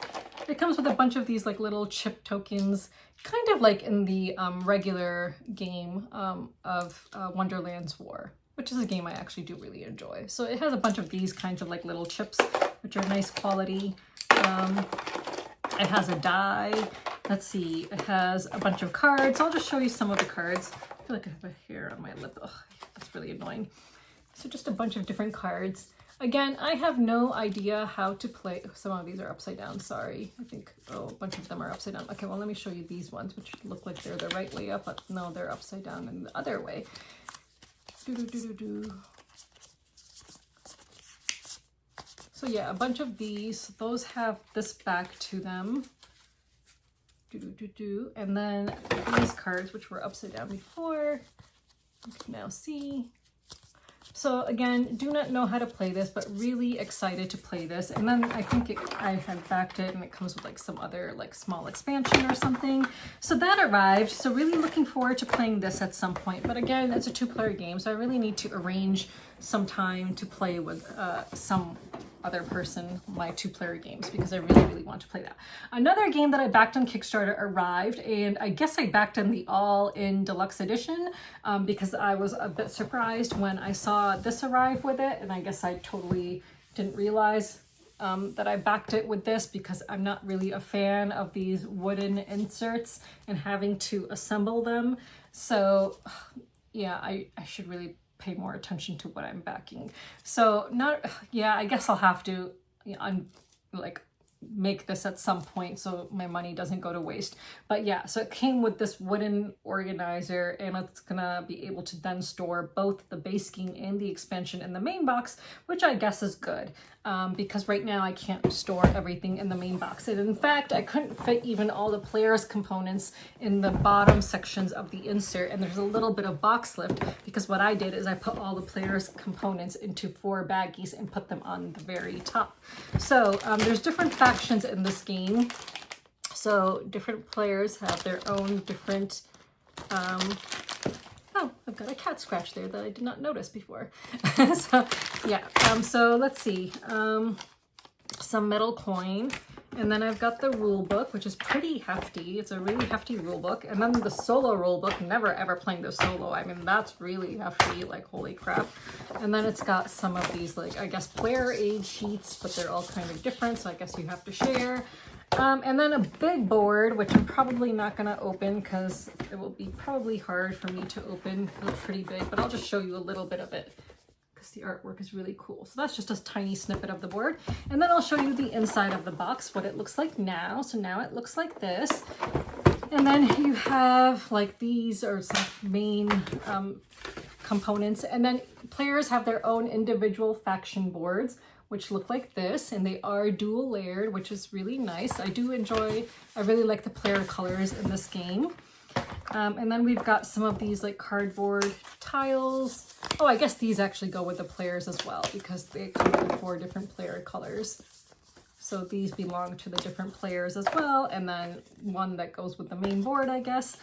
It comes with a bunch of these like little chip tokens, kind of like in the regular game of Wonderland's War, which is a game I actually do really enjoy. So it has a bunch of these kinds of like little chips, which are nice quality. It has a die. Let's see, it has a bunch of cards. I'll just show you some of the cards. I feel like I have a hair on my lip. Ugh, that's really annoying. So just a bunch of different cards. Again, I have no idea how to play. Some of these are upside down, sorry. I think, oh, a bunch of them are upside down. Okay, well, let me show you these ones, which look like they're the right way up, but no, they're upside down in the other way. So yeah, a bunch of these. Those have this back to them. And then these cards, which were upside down before, you can now see. So again, do not know how to play this, but really excited to play this. And then I think I had backed it and it comes with like some other like small expansion or something. So that arrived. So really looking forward to playing this at some point. But again, it's a two-player game, so I really need to arrange some time to play with some other person my two-player games because I really, really want to play that. Another game that I backed on Kickstarter arrived, and I guess I backed in the all-in deluxe edition because I was a bit surprised when I saw this arrive with it, and I guess I totally didn't realize that I backed it with this because I'm not really a fan of these wooden inserts and having to assemble them. So yeah, I should really pay more attention to what I'm backing. So yeah, I guess I'll have to, like, make this at some point so my money doesn't go to waste. But yeah, so it came with this wooden organizer, and it's gonna be able to then store both the base game and the expansion in the main box, which I guess is good, because right now I can't store everything in the main box. And in fact, I couldn't fit even all the players' components in the bottom sections of the insert, and there's a little bit of box lift because what I did is I put all the players' components into 4 baggies and put them on the very top. So there's different factions in this game. So different players have their own different, oh, I've got a cat scratch there that I did not notice before. So yeah, so let's see, some metal coin. And then I've got the rule book, which is pretty hefty. It's a really hefty rule book. And then the solo rule book, never ever playing the solo. I mean, that's really hefty, like holy crap. And then it's got some of these, like, I guess player aid sheets, but they're all kind of different. So I guess you have to share. And then a big board, which I'm probably not going to open because it will be probably hard for me to open. It's pretty big, but I'll just show you a little bit of it. The artwork is really cool. So that's just a tiny snippet of the board. And then I'll show you the inside of the box, what it looks like now. So now it looks like this. And then you have like these are some main components. And then players have their own individual faction boards, which look like this. And they are dual layered, which is really nice. I really like the player colors in this game. And then we've got some of these like cardboard tiles. Oh, I guess these actually go with the players as well because they come in 4 different player colors. So these belong to the different players as well. And then one that goes with the main board, I guess.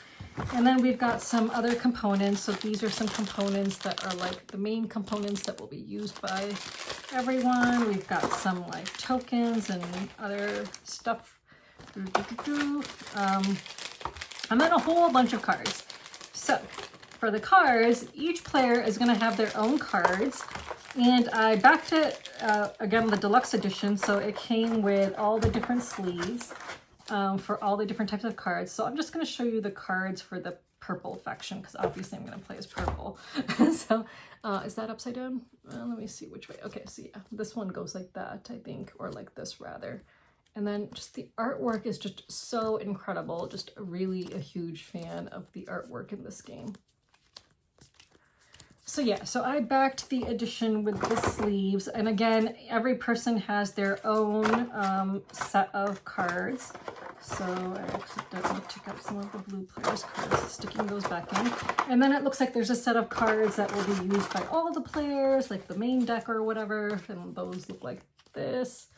And then we've got some other components. So these are some components that are like the main components that will be used by everyone. We've got some like tokens and other stuff. And then a whole bunch of cards. So for the cards, each player is going to have their own cards. And I backed it, again, the deluxe edition. So it came with all the different sleeves for all the different types of cards. So I'm just going to show you the cards for the purple faction because obviously I'm going to play as purple. So is that upside down? Let me see which way. Okay, so yeah, this one goes like that, I think, or like this rather. And then just the artwork is just so incredible. Just really a huge fan of the artwork in this game. So yeah, so I backed the edition with the sleeves. And again, every person has their own set of cards. So I accidentally took up some of the blue players' cards, sticking those back in. And then it looks like there's a set of cards that will be used by all the players, like the main deck or whatever. And those look like this.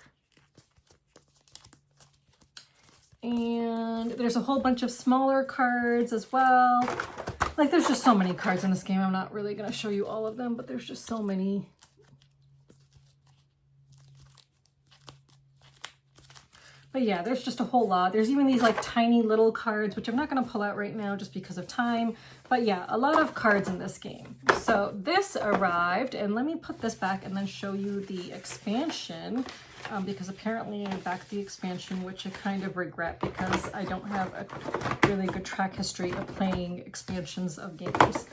And there's a whole bunch of smaller cards as well. Like there's just so many cards in this game. I'm not really going to show you all of them, but there's just so many. But yeah, there's just a whole lot. There's even these like tiny little cards, which I'm not going to pull out right now just because of time. But yeah, a lot of cards in this game. So this arrived, and let me put this back and then show you the expansion. Because apparently I backed the expansion, which I kind of regret because I don't have a really good track history of playing expansions of games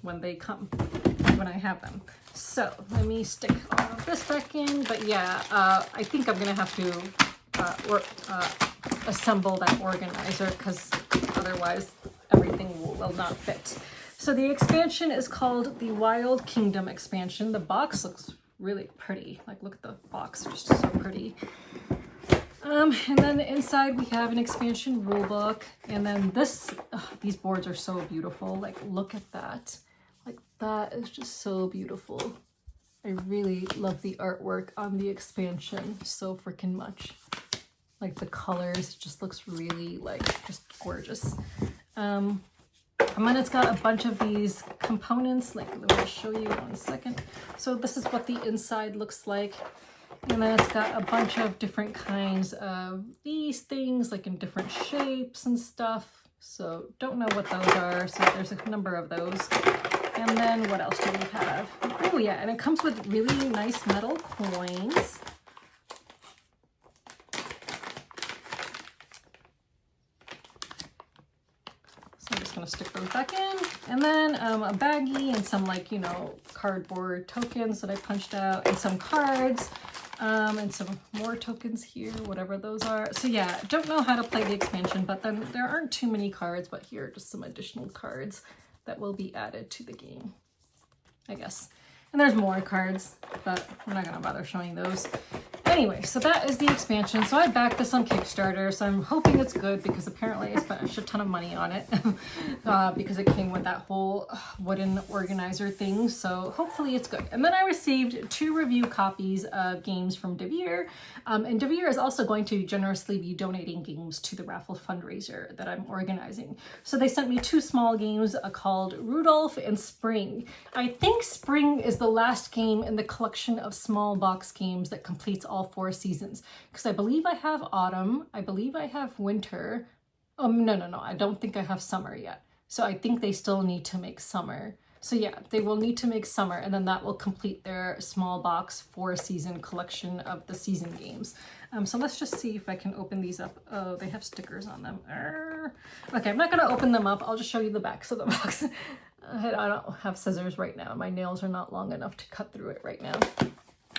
when I have them. So let me stick all of this back in. But yeah, I think I'm going to have to assemble that organizer because otherwise everything will not fit. So the expansion is called the Wild Kingdom expansion. The box looks really pretty. Like, look at the box, just so pretty. And then inside we have an expansion rulebook, and then these boards are so beautiful. Like, look at that. Like, that is just so beautiful. I really love the artwork on the expansion so freaking much. Like, the colors just looks really, like, just gorgeous. And then it's got a bunch of these components. Like, let me show you 1 second. So this is what the inside looks like. And then it's got a bunch of different kinds of these things, like in different shapes and stuff. So don't know what those are. So there's a number of those. And then what else do we have? Oh yeah, and it comes with really nice metal coins. those back in. And then a baggie and some like, you know, cardboard tokens that I punched out and some cards. And some more tokens here, whatever those are. So yeah, don't know how to play the expansion, but then there aren't too many cards, but here are just some additional cards that will be added to the game, I guess. And there's more cards, but I'm not gonna bother showing those. Anyway, so that is the expansion. So I backed this on Kickstarter, so I'm hoping it's good because apparently I spent a shit ton of money on it because it came with that whole wooden organizer thing. So hopefully it's good. And then I received 2 review copies of games from Devere. And Devere is also going to generously be donating games to the raffle fundraiser that I'm organizing. So they sent me 2 small games called Rudolph and Spring. I think Spring is the last game in the collection of small box games that completes all 4 seasons, because I believe I have autumn, I believe I have winter. No, I don't think I have summer yet. So I think they still need to make summer. So yeah, they will need to make summer, and then that will complete their small box 4 season collection of the season games. So let's just see if I can open these up. Oh, they have stickers on them. Okay, I'm not gonna open them up. I'll just show you the backs of the box. I don't have scissors right now. My nails are not long enough to cut through it right now.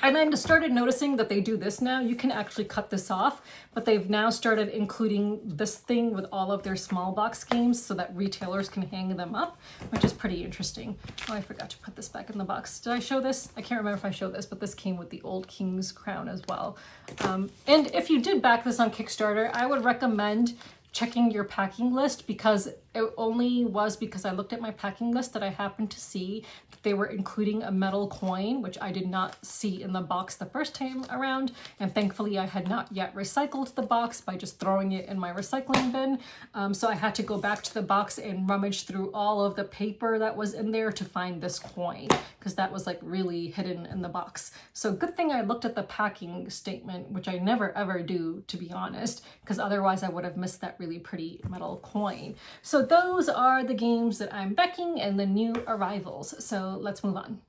And I just started noticing that they do this now. You can actually cut this off, but they've now started including this thing with all of their small box games so that retailers can hang them up, which is pretty interesting. Oh, I forgot to put this back in the box. Did I show this? I can't remember if I showed this, but this came with the old King's crown as well. And if you did back this on Kickstarter, I would recommend checking your packing list, because it only was because I looked at my packing list that I happened to see that they were including a metal coin, which I did not see in the box the first time around. And thankfully I had not yet recycled the box by just throwing it in my recycling bin. So I had to go back to the box and rummage through all of the paper that was in there to find this coin, because that was like really hidden in the box. So good thing I looked at the packing statement, which I never ever do, to be honest, because otherwise I would have missed that really pretty metal coin. So those are the games that I'm backing and the new arrivals. So let's move on.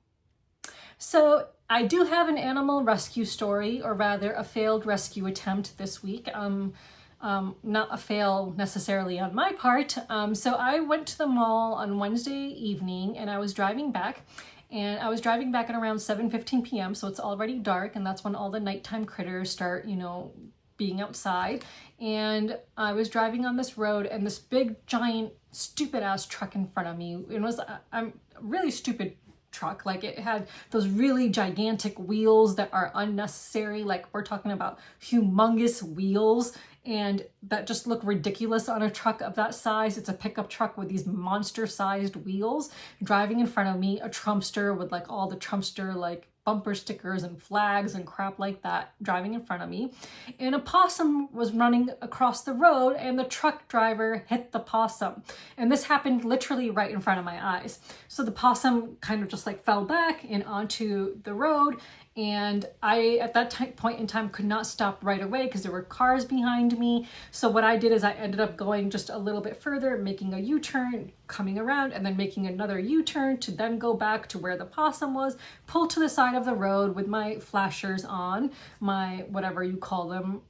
So I do have an animal rescue story, or rather a failed rescue attempt this week. Not a fail necessarily on my part. So I went to the mall on Wednesday evening and I was driving back. And I was driving back at around 7:15 p.m. So it's already dark, and that's when all the nighttime critters start, you know, being outside. And I was driving on this road, and this big giant stupid ass truck in front of me, it was a really stupid truck. Like, it had those really gigantic wheels that are unnecessary. Like, we're talking about humongous wheels, and that just look ridiculous on a truck of that size. It's a pickup truck with these monster sized wheels driving in front of me, a Trumpster with like all the Trumpster like bumper stickers and flags and crap like that driving in front of me. And a possum was running across the road, and the truck driver hit the possum. And this happened literally right in front of my eyes. So the possum kind of just like fell back and onto the road. And I, at that point in time, could not stop right away because there were cars behind me. So what I did is I ended up going just a little bit further, making a U-turn, coming around, and then making another U-turn to then go back to where the possum was, pull to the side of the road with my flashers on, my, whatever you call them,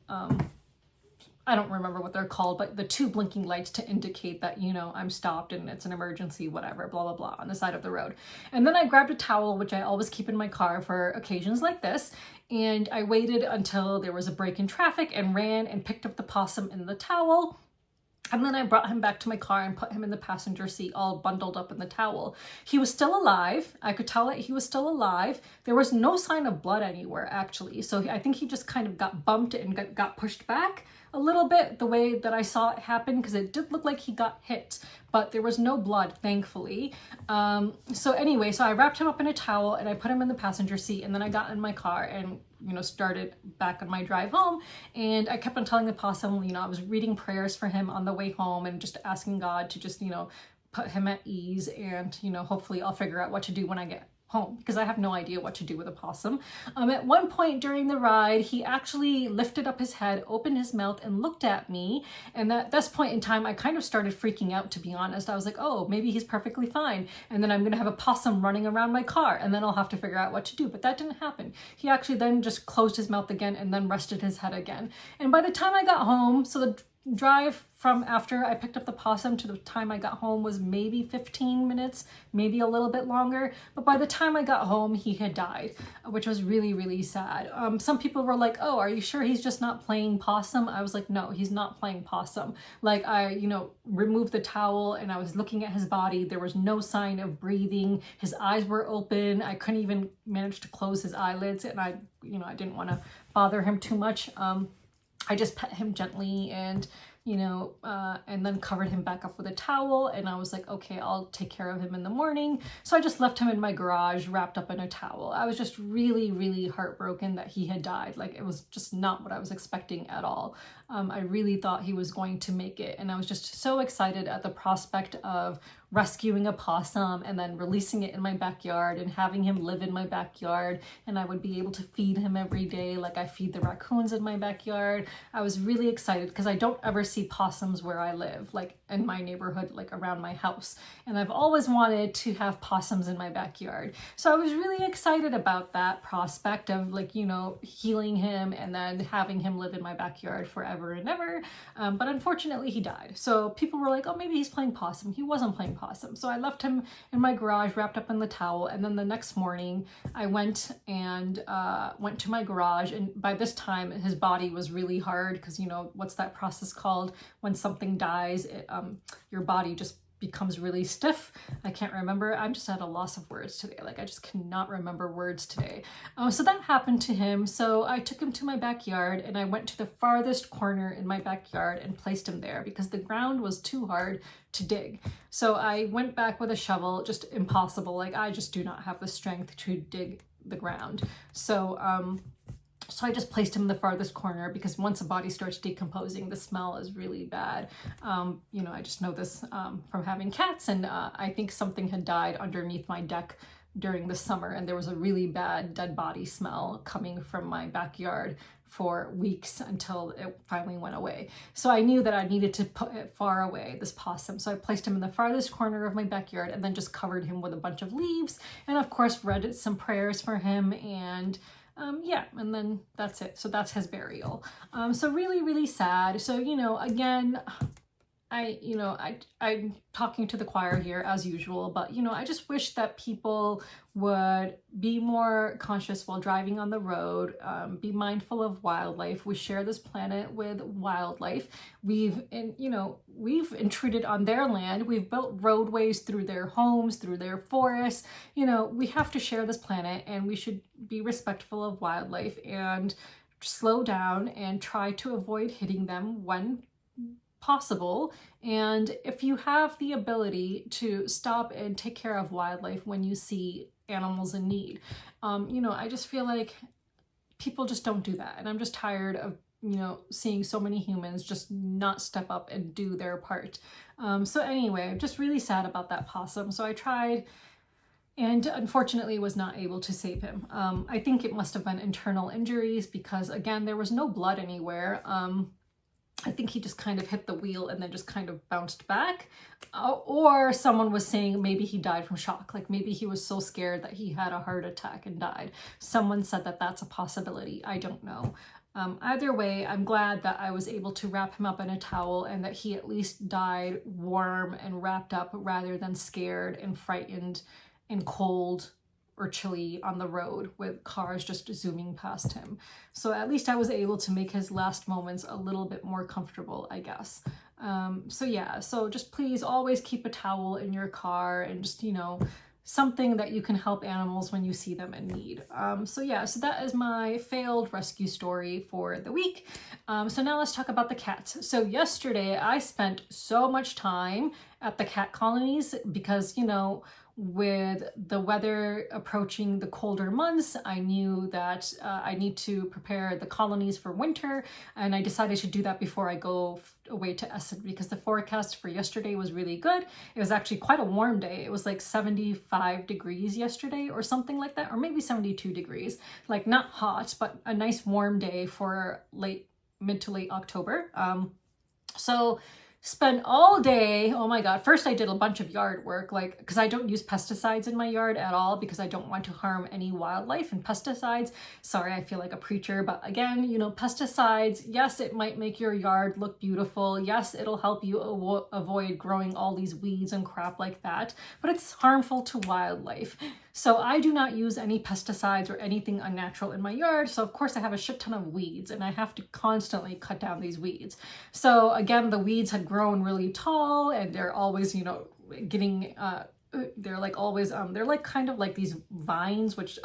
I don't remember what they're called, but the 2 blinking lights to indicate that, you know, I'm stopped and it's an emergency, whatever, blah, blah, blah, on the side of the road. And then I grabbed a towel, which I always keep in my car for occasions like this. And I waited until there was a break in traffic and ran and picked up the possum in the towel. And then I brought him back to my car and put him in the passenger seat, all bundled up in the towel. He was still alive. I could tell that he was still alive. There was no sign of blood anywhere, actually. So I think he just kind of got bumped and got pushed back a little bit, the way that I saw it happen, because it did look like he got hit, but there was no blood, thankfully. So anyway, so I wrapped him up in a towel and I put him in the passenger seat, and then I got in my car and, you know, started back on my drive home. And I kept on telling the possum, you know, I was reading prayers for him on the way home and just asking God to just, you know, put him at ease, and, you know, hopefully I'll figure out what to do when I get home, because I have no idea what to do with a possum. At one point during the ride, he actually lifted up his head, opened his mouth, and looked at me. And at this point in time, I kind of started freaking out, to be honest. I was like, oh, maybe he's perfectly fine. And then I'm gonna have a possum running around my car, and then I'll have to figure out what to do. But that didn't happen. He actually then just closed his mouth again and then rested his head again. And by the time I got home, so drive from after I picked up the possum to the time I got home was maybe 15 minutes, maybe a little bit longer. But by the time I got home, he had died, which was really, really sad. Some people were like, oh, are you sure he's just not playing possum? I was like, no, he's not playing possum. Like I, removed the towel and I was looking at his body. There was no sign of breathing. His eyes were open. I couldn't even manage to close his eyelids, and I didn't want to bother him too much. I just pet him gently and, and then covered him back up with a towel. And I was like, okay, I'll take care of him in the morning. So I just left him in my garage wrapped up in a towel. I was just really, really heartbroken that he had died. Like, it was just not what I was expecting at all. I really thought he was going to make it. And I was just so excited at the prospect of rescuing a possum and then releasing it in my backyard and having him live in my backyard, and I would be able to feed him every day like I feed the raccoons in my backyard. I was really excited because I don't ever see possums where I live, like in my neighborhood, like around my house, and I've always wanted to have possums in my backyard. So I was really excited about that prospect of, like, healing him and then having him live in my backyard forever and ever. But unfortunately he died. So people were like, oh, maybe he's playing possum. He wasn't playing possum. So I left him in my garage wrapped up in the towel, and then the next morning I went to my garage, and by this time his body was really hard because what's that process called when something dies? Your body just becomes really stiff. I can't remember. I'm just at a loss of words today. Like, I just cannot remember words today. So that happened to him. So I took him to my backyard and I went to the farthest corner in my backyard and placed him there because the ground was too hard to dig. So I went back with a shovel, just impossible. Like, I just do not have the strength to dig the ground. So I just placed him in the farthest corner because once a body starts decomposing, the smell is really bad. I just know this from having cats, and I think something had died underneath my deck during the summer, and there was a really bad dead body smell coming from my backyard for weeks until it finally went away. So I knew that I needed to put it far away, this possum. So I placed him in the farthest corner of my backyard and then just covered him with a bunch of leaves, and of course read some prayers for him, and and then that's it. So that's his burial. So really, really sad. So, again, I'm talking to the choir here as usual, but, I just wish that people would be more conscious while driving on the road, be mindful of wildlife. We share this planet with wildlife. We've intruded on their land. We've built roadways through their homes, through their forests. We have to share this planet, and we should be respectful of wildlife and slow down and try to avoid hitting them when possible. And if you have the ability to stop and take care of wildlife when you see animals in need, I just feel like people just don't do that. And I'm just tired of, seeing so many humans just not step up and do their part. So anyway, I'm just really sad about that possum. So I tried and unfortunately was not able to save him. I think it must have been internal injuries because, again, there was no blood anywhere. I think he just kind of hit the wheel and then just kind of bounced back. Or someone was saying maybe he died from shock. Like, maybe he was so scared that he had a heart attack and died. Someone said that that's a possibility. I don't know. Either way, I'm glad that I was able to wrap him up in a towel and that he at least died warm and wrapped up rather than scared and frightened and cold or chilly on the road with cars just zooming past him. So at least I was able to make his last moments a little bit more comfortable, I guess. So just please always keep a towel in your car and just, something that you can help animals when you see them in need. So that is my failed rescue story for the week. So now let's talk about the cats. So yesterday I spent so much time at the cat colonies because, with the weather approaching the colder months, I knew that I need to prepare the colonies for winter, and I decided to do that before I go away to Essen because the forecast for yesterday was really good. It was actually quite a warm day. It was like 75 degrees yesterday or something like that, or maybe 72 degrees, like not hot, but a nice warm day for mid to late October. So spent all day, oh my God, first I did a bunch of yard work, like, because I don't use pesticides in my yard at all because I don't want to harm any wildlife. And pesticides, sorry, I feel like a preacher, but again, you know, pesticides, yes, it might make your yard look beautiful. Yes, it'll help you avoid growing all these weeds and crap like that, but it's harmful to wildlife. So I do not use any pesticides or anything unnatural in my yard. So of course I have a shit ton of weeds and I have to constantly cut down these weeds. So again, the weeds had grown really tall and they're always, you know, getting, they're like always, they're like kind of like these vines, which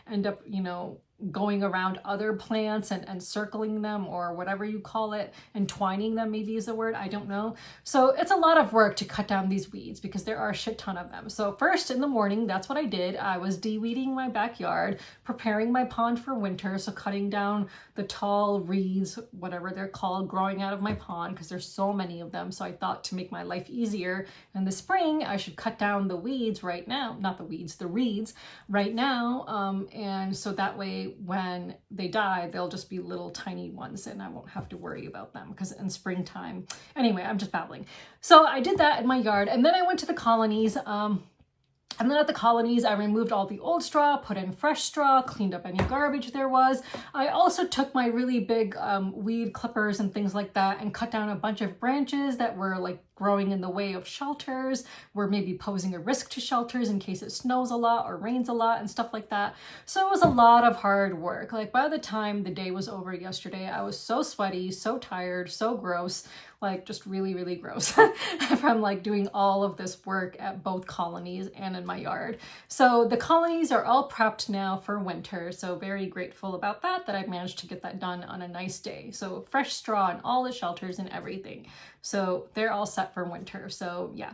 end up, you know, going around other plants and circling them, or whatever you call it, entwining them maybe is the word, I don't know. So it's a lot of work to cut down these weeds because there are a shit ton of them. So first in the morning, that's what I did. I was de-weeding my backyard, preparing my pond for winter. So cutting down the tall reeds, whatever they're called, growing out of my pond because there's so many of them. So I thought to make my life easier in the spring, I should cut down the weeds right now, not the weeds, the reeds right now. And so that way when they die, they'll just be little tiny ones and I won't have to worry about them because in springtime, anyway, I'm just babbling. So I did that in my yard and then I went to the colonies. And then at the colonies, I removed all the old straw, put in fresh straw, cleaned up any garbage there was. I also took my really big weed clippers and things like that and cut down a bunch of branches that were like growing in the way of shelters, were maybe posing a risk to shelters in case it snows a lot or rains a lot and stuff like that. So it was a lot of hard work. Like by the time the day was over yesterday, I was so sweaty, so tired, so gross, like just really, really gross from like doing all of this work at both colonies and in my yard. So the colonies are all prepped now for winter. So very grateful about that I managed to get that done on a nice day. So fresh straw in all the shelters and everything. So they're all set for winter. So yeah.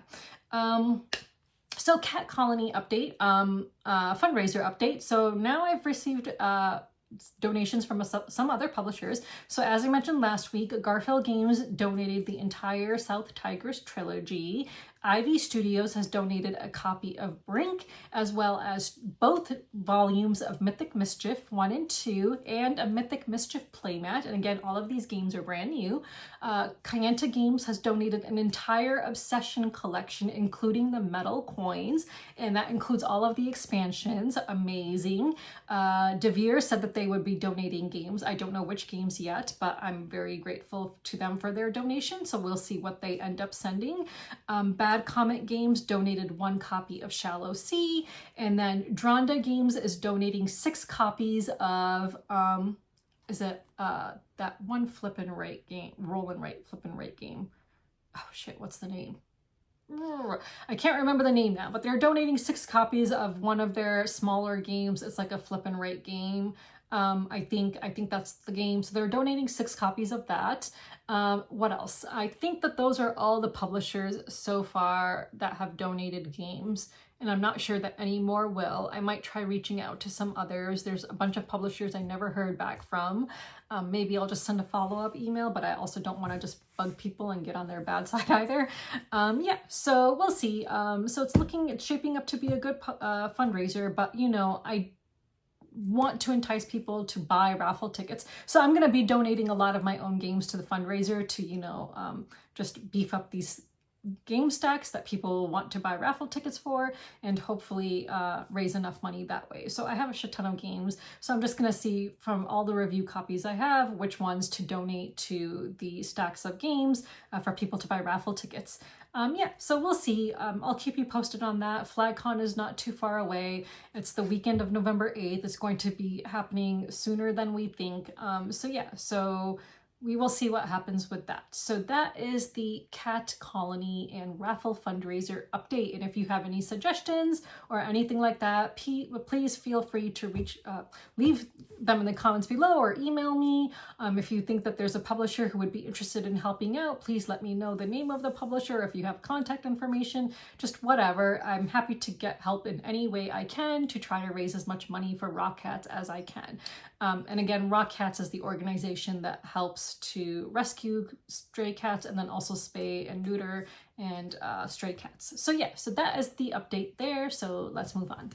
So cat colony update, fundraiser update. So now I've received donations from some other publishers. So as I mentioned last week, Garfield Games donated the entire South Tigers trilogy. Ivy Studios has donated a copy of Brink, as well as both volumes of Mythic Mischief 1 and 2, and a Mythic Mischief playmat. And again, all of these games are brand new. Kayenta Games has donated an entire Obsession collection, including the metal coins, and that includes all of the expansions. Amazing. DeVere said that they would be donating games. I don't know which games yet, but I'm very grateful to them for their donation. So we'll see what they end up sending. Bad Comet Games donated 1 copy of Shallow Sea, and then Dronda Games is donating 6 copies of that one flip and right game, roll and right, flip and right game. Oh shit, what's the name? I can't remember the name now, but they're donating 6 copies of one of their smaller games. It's like a flip and right game. I think that's the game. So they're donating 6 copies of that. What else? I think that those are all the publishers so far that have donated games, and I'm not sure that any more will. I might try reaching out to some others. There's a bunch of publishers I never heard back from. Maybe I'll just send a follow-up email, but I also don't want to just bug people and get on their bad side either. Yeah, so we'll see. So it's shaping up to be a good fundraiser, but you know, I want to entice people to buy raffle tickets. So I'm going to be donating a lot of my own games to the fundraiser to, you know, just beef up these game stacks that people want to buy raffle tickets for, and hopefully raise enough money that way. So I have a shit ton of games. So I'm just going to see from all the review copies I have, which ones to donate to the stacks of games for people to buy raffle tickets. Yeah, so we'll see. I'll keep you posted on that. FlagCon is not too far away. It's the weekend of November 8th. It's going to be happening sooner than we think. So yeah, so we will see what happens with that. So that is the cat colony and raffle fundraiser update. And if you have any suggestions or anything like that, please feel free to leave them in the comments below or email me. If you think that there's a publisher who would be interested in helping out, please let me know the name of the publisher. If you have contact information, just whatever. I'm happy to get help in any way I can to try to raise as much money for Rock Cats as I can. And again, Rock Cats is the organization that helps to rescue stray cats and then also spay and neuter and stray cats. So yeah, so that is the update there. So let's move on.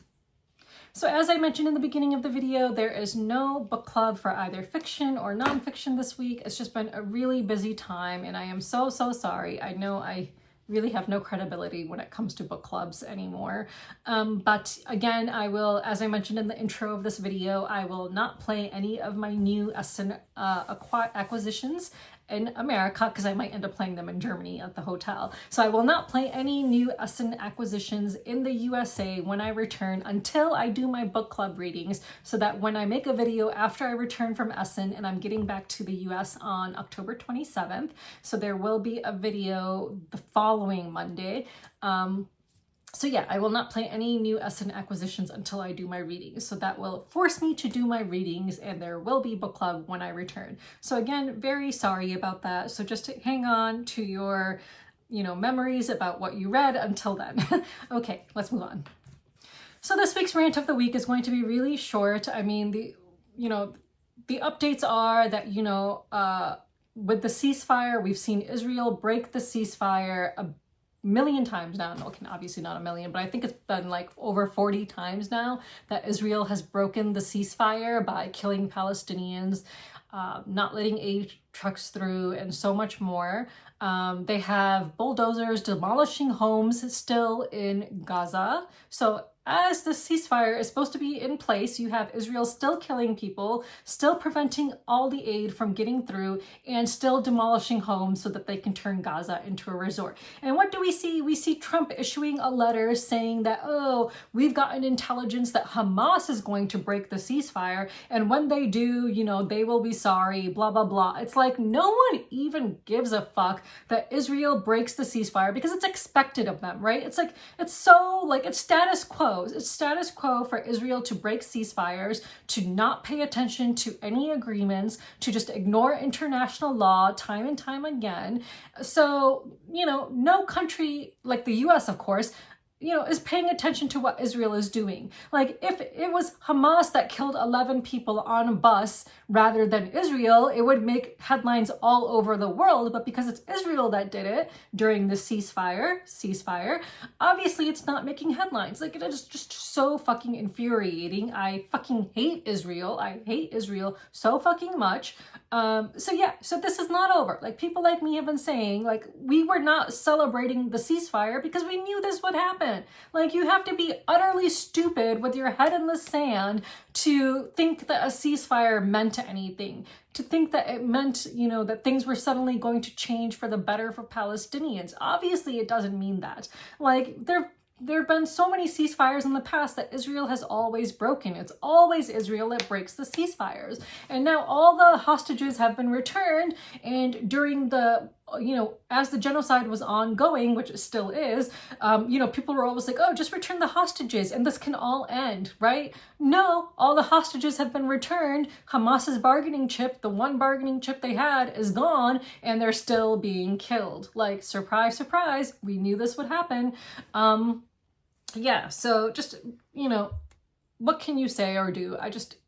So as I mentioned in the beginning of the video, there is no book club for either fiction or nonfiction this week. It's just been a really busy time and I am so sorry. I know I really have no credibility when it comes to book clubs anymore. But again, I will, as I mentioned in the intro of this video, I will not play any of my new Essen acquisitions in America because I might end up playing them in Germany at the hotel. So I will not play any new Essen acquisitions in the USA when I return until I do my book club readings, so that when I make a video after I return from Essen, and I'm getting back to the US on October 27th, so there will be a video the following Monday. So yeah, I will not play any new Essen acquisitions until I do my readings. So that will force me to do my readings and there will be book club when I return. So again, very sorry about that. So just hang on to your, memories about what you read until then. Okay, let's move on. So this week's rant of the week is going to be really short. I mean, the updates are that, with the ceasefire, we've seen Israel break the ceasefire a million times now. No, obviously not a million, but I think it's been like over 40 times now that Israel has broken the ceasefire by killing Palestinians, not letting aid trucks through, and so much more. They have bulldozers demolishing homes still in Gaza. So as the ceasefire is supposed to be in place, you have Israel still killing people, still preventing all the aid from getting through, and still demolishing homes so that they can turn Gaza into a resort. And what do we see? We see Trump issuing a letter saying that, oh, we've gotten intelligence that Hamas is going to break the ceasefire, and when they do, they will be sorry, blah, blah, blah. It's like no one even gives a fuck that Israel breaks the ceasefire because it's expected of them, right? It's like, it's status quo. It's status quo for Israel to break ceasefires, to not pay attention to any agreements, to just ignore international law time and time again. So, no country like the US, of course, is paying attention to what Israel is doing. Like, if it was Hamas that killed 11 people on a bus rather than Israel, it would make headlines all over the world. But because it's Israel that did it during the ceasefire, obviously it's not making headlines. Like, it is just so fucking infuriating. I fucking hate Israel. I hate Israel so fucking much. So this is not over. Like, people like me have been saying, like, we were not celebrating the ceasefire because we knew this would happen. Like, you have to be utterly stupid with your head in the sand to think that a ceasefire meant anything, to think that it meant, that things were suddenly going to change for the better for Palestinians. Obviously, it doesn't mean that. Like, there have been so many ceasefires in the past that Israel has always broken. It's always Israel that breaks the ceasefires. And now all the hostages have been returned, and during the, as the genocide was ongoing, which it still is, people were always like, oh, just return the hostages and this can all end, right? No, all the hostages have been returned. Hamas's bargaining chip, the one bargaining chip they had, is gone, and they're still being killed. Like, surprise, surprise, we knew this would happen. Yeah, so just, what can you say or do?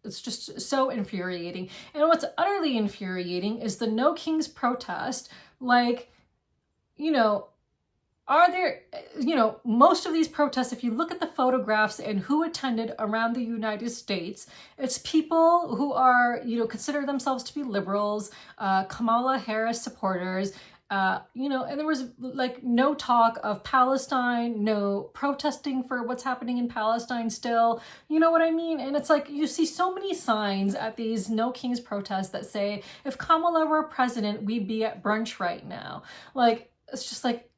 It's just so infuriating. And what's utterly infuriating is the No Kings protest. Like, are there, most of these protests, if you look at the photographs and who attended around the United States, it's people who are, consider themselves to be liberals, Kamala Harris supporters, and there was like no talk of Palestine, no protesting for what's happening in Palestine still, you know what I mean? And it's like, you see so many signs at these No Kings protests that say, if Kamala were president, we'd be at brunch right now. Like, it's just like,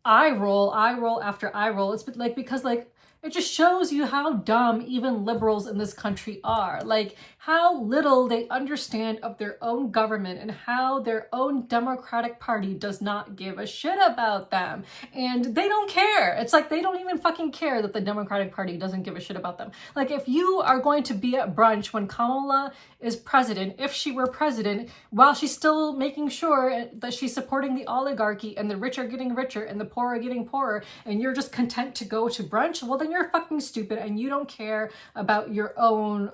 eye roll after eye roll. It's like, because like, it just shows you how dumb even liberals in this country are. Like, how little they understand of their own government and how their own Democratic Party does not give a shit about them. And they don't care. It's like they don't even fucking care that the Democratic Party doesn't give a shit about them. Like, if you are going to be at brunch when Kamala is president, if she were president, while she's still making sure that she's supporting the oligarchy and the rich are getting richer and the poor are getting poorer, and you're just content to go to brunch, well, then you're fucking stupid and you don't care about your own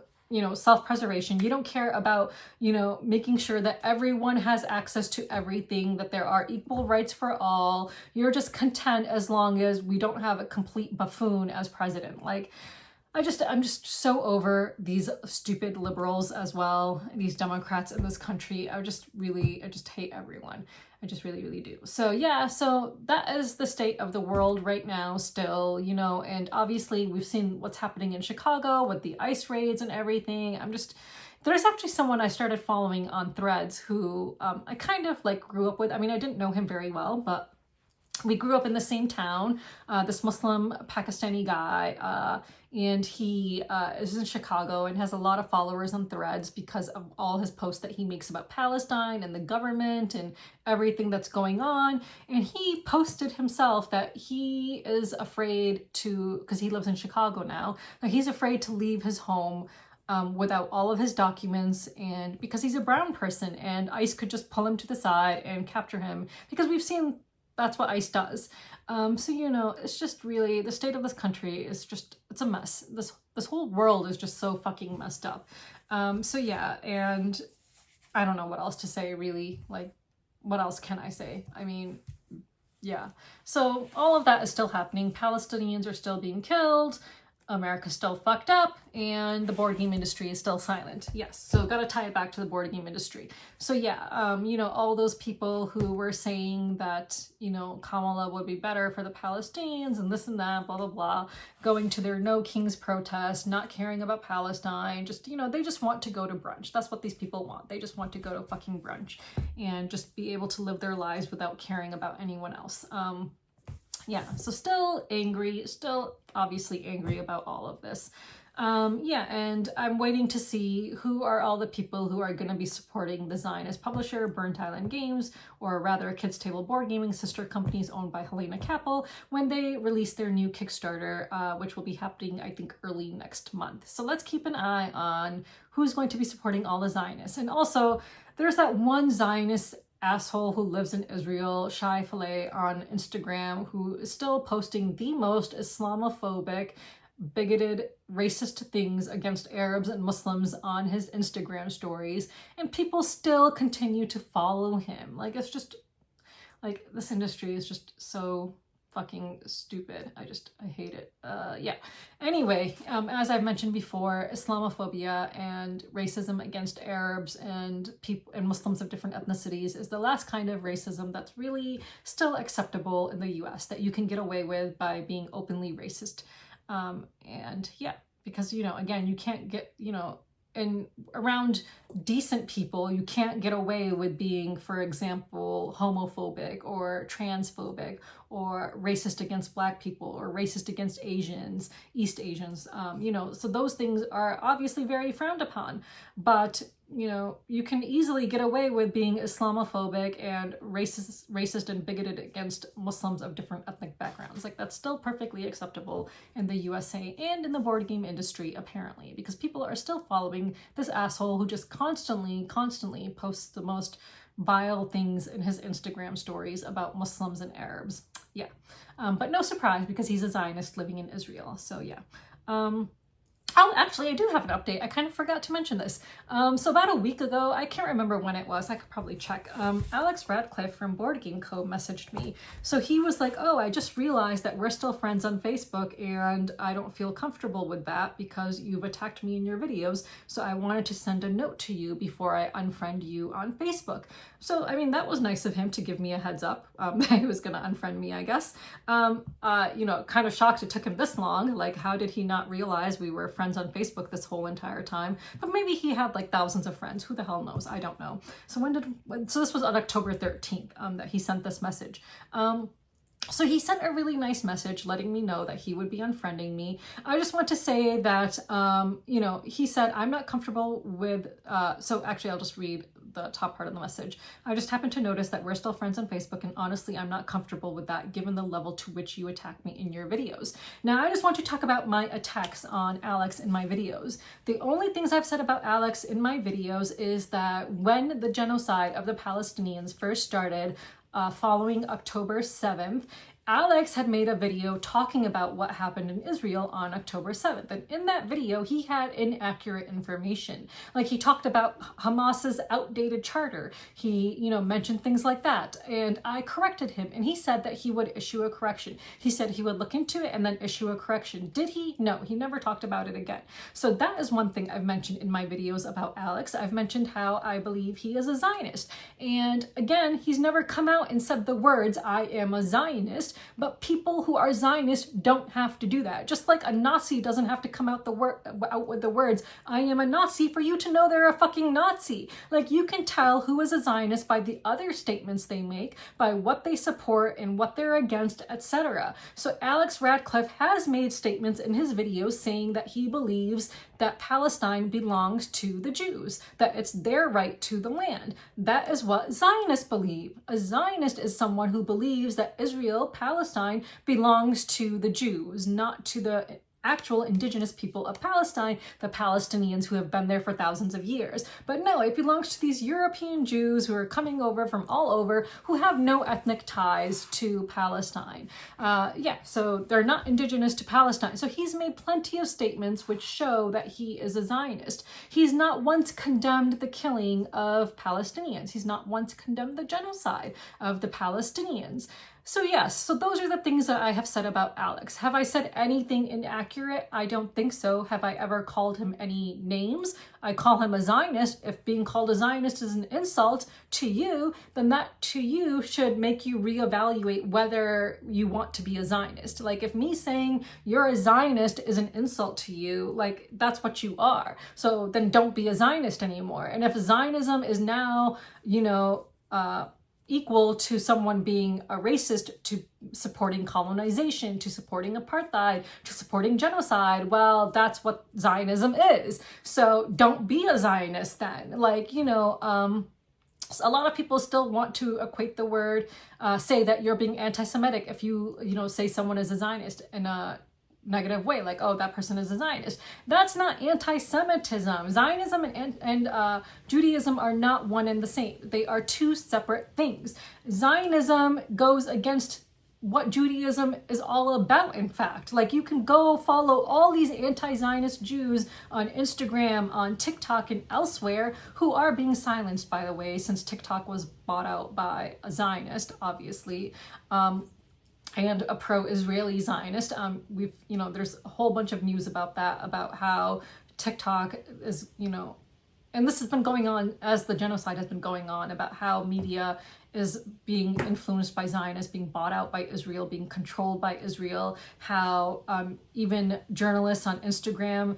self-preservation. You don't care about, making sure that everyone has access to everything, that there are equal rights for all. You're just content as long as we don't have a complete buffoon as president. Like, I'm just so over these stupid liberals as well, these Democrats in this country. I just hate everyone. I just really, really do. So yeah, so that is the state of the world right now still, you know, and obviously we've seen what's happening in Chicago with the ICE raids and everything. There's actually someone I started following on Threads who I kind of like grew up with. I mean, I didn't know him very well, but we grew up in the same town, this Muslim Pakistani guy, and he is in Chicago and has a lot of followers on Threads because of all his posts that he makes about Palestine and the government and everything that's going on. And he posted himself that he is afraid to, because he lives in Chicago now, that he's afraid to leave his home without all of his documents, and because he's a brown person and ICE could just pull him to the side and capture him, because we've seen that's what ICE does. So, you know, it's just really, the state of this country is just, it's a mess. This whole world is just so fucking messed up. So yeah, and I don't know what else to say really. Like, what else can I say? I mean, yeah. So all of that is still happening. Palestinians are still being killed. America's still fucked up, and the board game industry is still silent. Yes, so gotta tie it back to the board game industry. So yeah, you know, all those people who were saying that, you know, Kamala would be better for the Palestinians and this and that, blah, blah, blah, going to their No Kings protest, not caring about Palestine, just, you know, they just want to go to brunch. That's what these people want. They just want to go to fucking brunch and just be able to live their lives without caring about anyone else. Yeah, so still angry, still obviously angry about all of this. Yeah, and I'm waiting to see who are all the people who are going to be supporting the Zionist publisher, Burnt Island Games, or rather Kids Table Board Gaming, sister companies owned by Helena Kappel, when they release their new Kickstarter, which will be happening, I think, early next month. So let's keep an eye on who's going to be supporting all the Zionists. And also, there's that one Zionist asshole who lives in Israel, Shai Filet, on Instagram, who is still posting the most Islamophobic, bigoted, racist things against Arabs and Muslims on his Instagram stories, and people still continue to follow him. Like, it's just, like, this industry is just so fucking stupid. I hate it. Yeah. Anyway, as I've mentioned before, Islamophobia and racism against Arabs and people and Muslims of different ethnicities is the last kind of racism that's really still acceptable in the US, that you can get away with by being openly racist. And yeah, because, you know, again, you can't get, you know, and around decent people, you can't get away with being, for example, homophobic or transphobic or racist against Black people or racist against Asians, East Asians, you know, so those things are obviously very frowned upon. But, you know, you can easily get away with being Islamophobic and racist and bigoted against Muslims of different ethnic backgrounds. Like, that's still perfectly acceptable in the USA and in the board game industry, apparently, because people are still following this asshole who just constantly posts the most vile things in his Instagram stories about Muslims and Arabs. Yeah. But no surprise, because he's a Zionist living in Israel. So yeah. Oh, actually, I do have an update. I kind of forgot to mention this. So about a week ago, I can't remember when it was, I could probably check. Alex Radcliffe from Board Game Co. messaged me. So he was like, oh, I just realized that we're still friends on Facebook and I don't feel comfortable with that because you've attacked me in your videos. So I wanted to send a note to you before I unfriend you on Facebook. So, I mean, that was nice of him to give me a heads up that he was going to unfriend me, I guess. You know, kind of shocked it took him this long. Like, how did he not realize we were friends on Facebook this whole entire time? But maybe he had like thousands of friends. Who the hell knows? I don't know. So so this was on October 13th that he sent this message. So he sent a really nice message letting me know that he would be unfriending me. I just want to say that, you know, he said, I'm not comfortable with, so actually I'll just read the top part of the message. I just happened to notice that we're still friends on Facebook, and honestly, I'm not comfortable with that given the level to which you attack me in your videos. Now, I just want to talk about my attacks on Alex in my videos. The only things I've said about Alex in my videos is that when the genocide of the Palestinians first started, following October 7th, Alex had made a video talking about what happened in Israel on October 7th. And in that video, he had inaccurate information. Like, he talked about Hamas's outdated charter. He, mentioned things like that. And I corrected him, and he said that he would issue a correction. He said he would look into it and then issue a correction. Did he? No, he never talked about it again. So that is one thing I've mentioned in my videos about Alex. I've mentioned how I believe he is a Zionist. And again, he's never come out and said the words, "I am a Zionist," but people who are Zionists don't have to do that. Just like a Nazi doesn't have to come out with the words, "I am a Nazi," for you to know they're a fucking Nazi. Like, you can tell who is a Zionist by the other statements they make, by what they support and what they're against, etc. So Alex Radcliffe has made statements in his videos saying that he believes that Palestine belongs to the Jews, that it's their right to the land. That is what Zionists believe. A Zionist is someone who believes that Israel, Palestine, belongs to the Jews, not to the actual indigenous people of Palestine, the Palestinians who have been there for thousands of years. But no, it belongs to these European Jews who are coming over from all over, who have no ethnic ties to Palestine. So they're not indigenous to Palestine. So he's made plenty of statements which show that he is a Zionist. He's not once condemned the killing of Palestinians. He's not once condemned the genocide of the Palestinians. So yes, so those are the things that I have said about Alex. Have I said anything inaccurate? I don't think so. Have I ever called him any names? I call him a Zionist. If being called a Zionist is an insult to you, then that to you should make you reevaluate whether you want to be a Zionist. Like, if me saying you're a Zionist is an insult to you, like, that's what you are. So then don't be a Zionist anymore. And if Zionism is now, equal to someone being a racist, to supporting colonization, to supporting apartheid, to supporting genocide, well, that's what Zionism is. So don't be a Zionist then. Like, a lot of people still want to equate the word, say that you're being anti-Semitic if you, say someone is a Zionist in a negative way, like, oh, that person is a Zionist. That's not anti-Semitism. Zionism and Judaism are not one and the same. They are two separate things. Zionism goes against what Judaism is all about, in fact. Like, you can go follow all these anti-Zionist Jews on Instagram, on TikTok, and elsewhere, who are being silenced, by the way, since TikTok was bought out by a Zionist, obviously. And a pro-Israeli Zionist. There's a whole bunch of news about that, about how TikTok is, and this has been going on as the genocide has been going on, about how media is being influenced by Zionists, being bought out by Israel, being controlled by Israel, how even journalists on Instagram,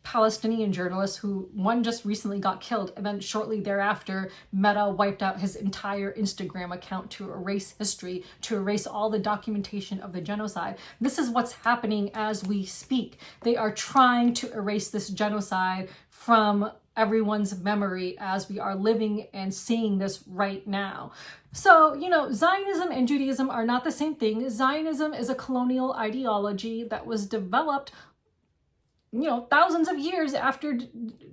Palestinian journalists, who one just recently got killed, and then shortly thereafter Meta wiped out his entire Instagram account to erase history, to erase all the documentation of the genocide. This is what's happening as we speak. They are trying to erase this genocide from everyone's memory as we are living and seeing this right now. So, Zionism and Judaism are not the same thing. Zionism is a colonial ideology that was developed thousands of years after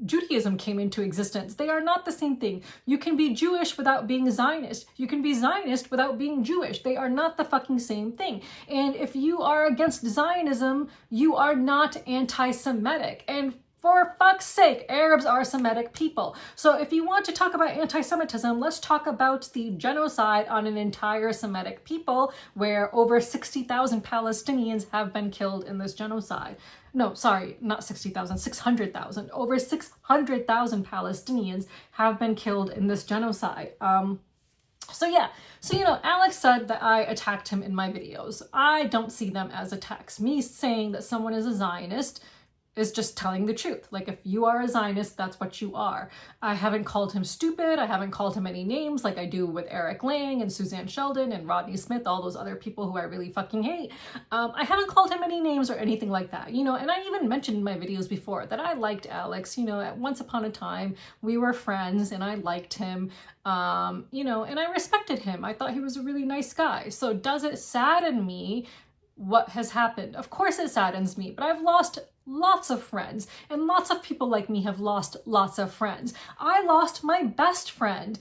Judaism came into existence. They are not the same thing. You can be Jewish without being Zionist. You can be Zionist without being Jewish. They are not the fucking same thing. And if you are against Zionism, you are not anti-Semitic. And for fuck's sake, Arabs are Semitic people. So if you want to talk about anti-Semitism, let's talk about the genocide on an entire Semitic people, where over 60,000 Palestinians have been killed in this genocide. No, sorry, not 60,000, 600,000. Over 600,000 Palestinians have been killed in this genocide. So Alex said that I attacked him in my videos. I don't see them as attacks. Me saying that someone is a Zionist is just telling the truth. Like, if you are a Zionist, that's what you are. I haven't called him stupid. I haven't called him any names like I do with Eric Lang and Suzanne Sheldon and Rodney Smith, all those other people who I really fucking hate. I haven't called him any names or anything like that, and I even mentioned in my videos before that I liked Alex. At once upon a time, we were friends and I liked him, and I respected him. I thought he was a really nice guy. So does it sadden me what has happened? Of course it saddens me, but I've lost lots of friends, and lots of people like me have lost lots of friends. I lost my best friend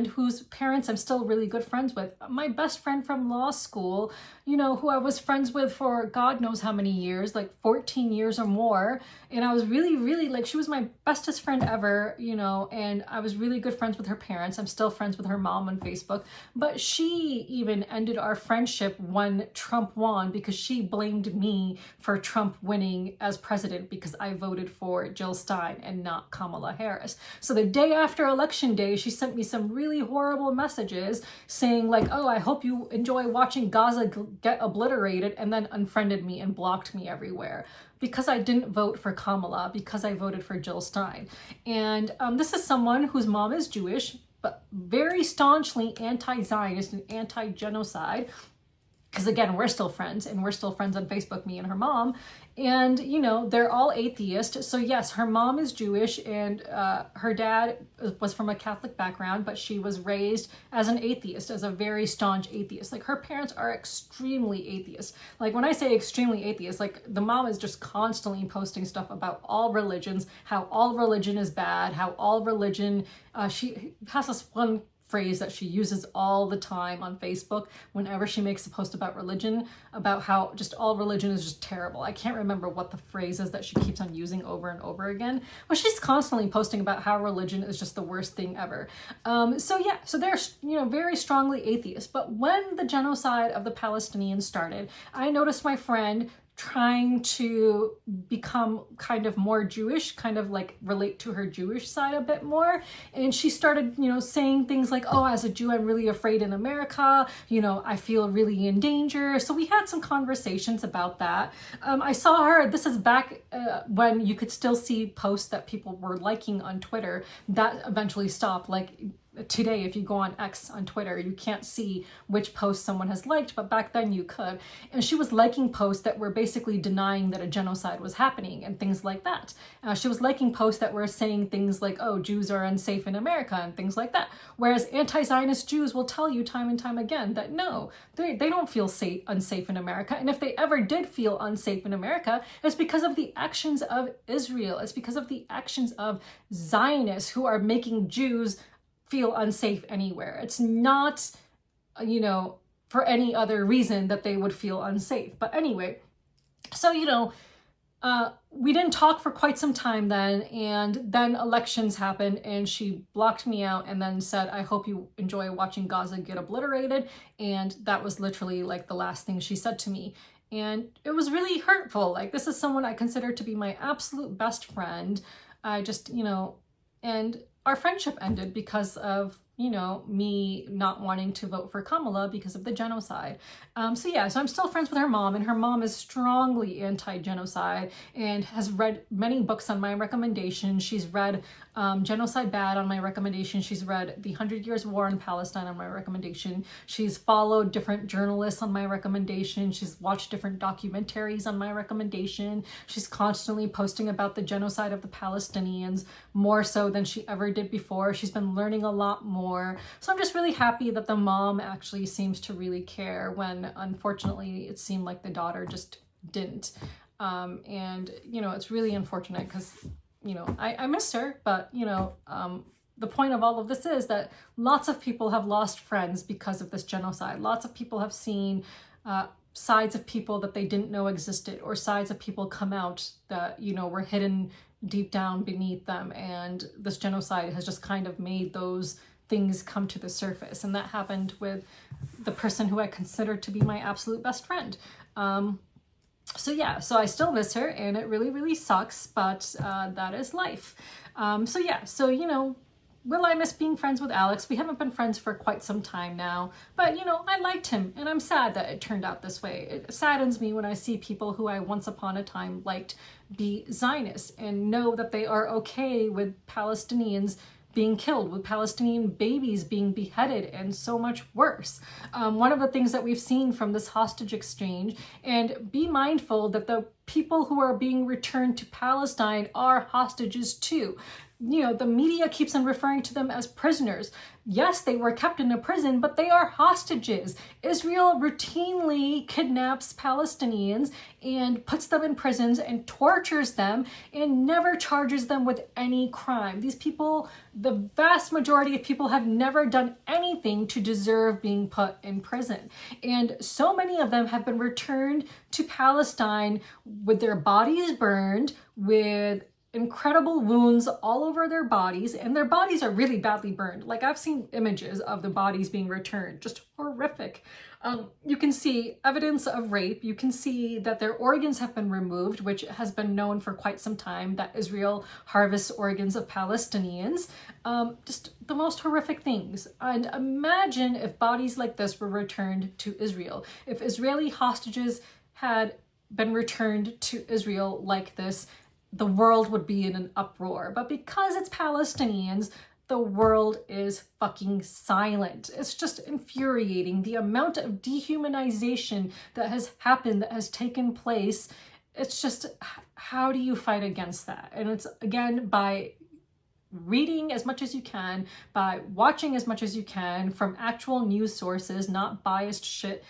whose parents I'm still really good friends with, my best friend from law school, you know, who I was friends with for God knows how many years, like 14 years or more. And I was really, like, she was my bestest friend ever, you know, and I was really good friends with her parents. I'm still friends with her mom on Facebook, but she even ended our friendship when Trump won because she blamed me for Trump winning as president because I voted for Jill Stein and not Kamala Harris. So the day after election day, she sent me some really horrible messages saying like, oh, I hope you enjoy watching Gaza get obliterated, and then unfriended me and blocked me everywhere because I didn't vote for Kamala, because I voted for Jill Stein. And this is someone whose mom is Jewish, but very staunchly anti-Zionist and anti-genocide. Because again, we're still friends, and we're still friends on Facebook, me and her mom. And, you know, they're all atheist. So yes, her mom is Jewish, and her dad was from a Catholic background, but she was raised as an atheist, as a very staunch atheist. Like, her parents are extremely atheist. Like, when I say extremely atheist, like, the mom is just constantly posting stuff about all religions, how all religion is bad, how all religion, she has this one phrase that she uses all the time on Facebook whenever she makes a post about religion, about how just all religion is just terrible. I can't remember what the phrase is that she keeps on using over and over again, but she's constantly posting about how religion is just the worst thing ever. So they're, you know, very strongly atheist. But when the genocide of the Palestinians started, I noticed my friend trying to become kind of more Jewish, kind of like relate to her Jewish side a bit more. And she started, you know, saying things like, oh, as a Jew, I'm really afraid in America. You know, I feel really in danger. So we had some conversations about that. I saw her, this is back when you could still see posts that people were liking on Twitter. That eventually stopped. Like, today, if you go on X on Twitter, you can't see which post someone has liked, but back then you could. And she was liking posts that were basically denying that a genocide was happening and things like that. She was liking posts that were saying things like, oh, Jews are unsafe in America and things like that. Whereas anti-Zionist Jews will tell you time and time again that no, they don't feel unsafe in America. And if they ever did feel unsafe in America, it's because of the actions of Israel. It's because of the actions of Zionists who are making Jews feel unsafe anywhere. It's not, you know, for any other reason that they would feel unsafe. But anyway, so, you know, we didn't talk for quite some time then, and then elections happened, and she blocked me out and then said, I hope you enjoy watching Gaza get obliterated. And that was literally like the last thing she said to me. And it was really hurtful. Like, this is someone I consider to be my absolute best friend. I just, you know, and our friendship ended because of, you know, me not wanting to vote for Kamala because of the genocide. So I'm still friends with her mom, and her mom is strongly anti-genocide and has read many books on my recommendation. She's read Genocide Bad on my recommendation. She's read The 100 Years War in Palestine on my recommendation. She's followed different journalists on my recommendation. She's watched different documentaries on my recommendation. She's constantly posting about the genocide of the Palestinians, more so than she ever did before. She's been learning a lot more. So I'm just really happy that the mom actually seems to really care when, unfortunately, it seemed like the daughter just didn't. And, you know, it's really unfortunate because, you know, I miss her, but, you know, the point of all of this is that lots of people have lost friends because of this genocide. Lots of people have seen sides of people that they didn't know existed, or sides of people come out that, you know, were hidden deep down beneath them. And this genocide has just kind of made those things come to the surface. And that happened with the person who I consider to be my absolute best friend. So I still miss her, and it really, really sucks, but that is life. So, you know, will I miss being friends with Alex? We haven't been friends for quite some time now, but, you know, I liked him, and I'm sad that it turned out this way. It saddens me when I see people who I once upon a time liked be Zionists and know that they are okay with Palestinians being killed, with Palestinian babies being beheaded, and so much worse. One of the things that we've seen from this hostage exchange, and be mindful that the people who are being returned to Palestine are hostages too. you know, the media keeps on referring to them as prisoners. Yes, they were kept in a prison, but they are hostages. Israel routinely kidnaps Palestinians and puts them in prisons and tortures them and never charges them with any crime. These people, the vast majority of people, have never done anything to deserve being put in prison. And so many of them have been returned to Palestine with their bodies burned, with incredible wounds all over their bodies, and their bodies are really badly burned. Like, I've seen images of the bodies being returned, just horrific. You can see evidence of rape. You can see that their organs have been removed, which has been known for quite some time, that Israel harvests organs of Palestinians. Just the most horrific things. And imagine if bodies like this were returned to Israel. If Israeli hostages had been returned to Israel like this, the world would be in an uproar. But because it's Palestinians, the world is fucking silent. It's just infuriating. The amount of dehumanization that has happened, that has taken place, it's just, how do you fight against that? And it's, again, by reading as much as you can, by watching as much as you can from actual news sources, not biased shit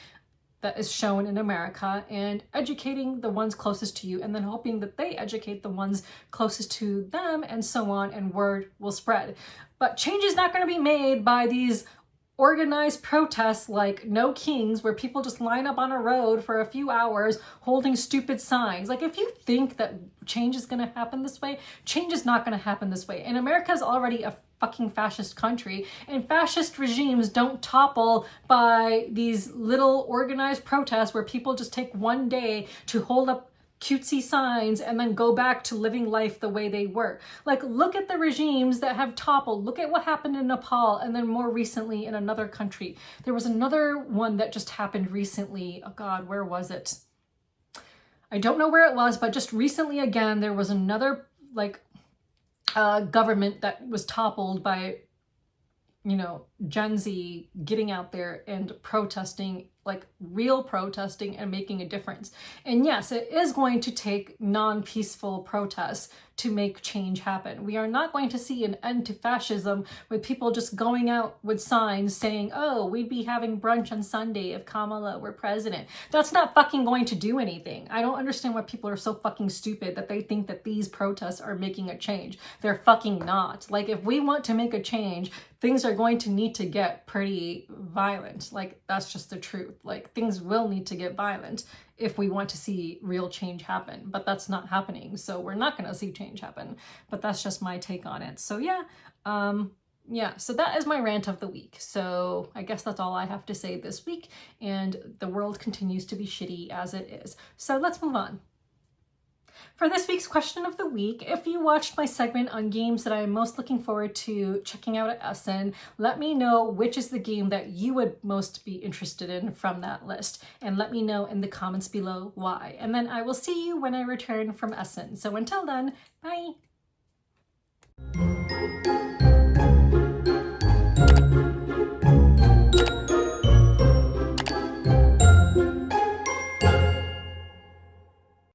that is shown in America, and educating the ones closest to you, and then hoping that they educate the ones closest to them, and so on, and word will spread. But change is not going to be made by these organized protests like No Kings, where people just line up on a road for a few hours holding stupid signs. Like, if you think that change is going to happen this way, change is not going to happen this way. And America is already a fucking fascist country, and fascist regimes don't topple by these little organized protests where people just take one day to hold up cutesy signs and then go back to living life the way they were. Like, look at the regimes that have toppled. Look at what happened in Nepal, and then more recently in another country. There was another one that just happened recently. Oh God, where was it? I don't know where it was, but just recently again, there was another like government that was toppled by, you know, Gen Z getting out there and protesting, like real protesting, and making a difference. And yes, it is going to take non-peaceful protests to make change happen. We are not going to see an end to fascism with people just going out with signs saying, oh, we'd be having brunch on Sunday if Kamala were president. That's not fucking going to do anything. I don't understand why people are so fucking stupid that they think that these protests are making a change. They're fucking not. Like, if we want to make a change, things are going to need to get pretty violent. Like, that's just the truth. Like, things will need to get violent if we want to see real change happen, but that's not happening. So we're not going to see change happen, but that's just my take on it. So yeah, so that is my rant of the week. So I guess that's all I have to say this week, and the world continues to be shitty as it is. So let's move on. For this week's question of the week, if you watched my segment on games that I'm most looking forward to checking out at Essen, let me know which is the game that you would most be interested in from that list, and let me know in the comments below why. And then I will see you when I return from Essen. So until then, bye!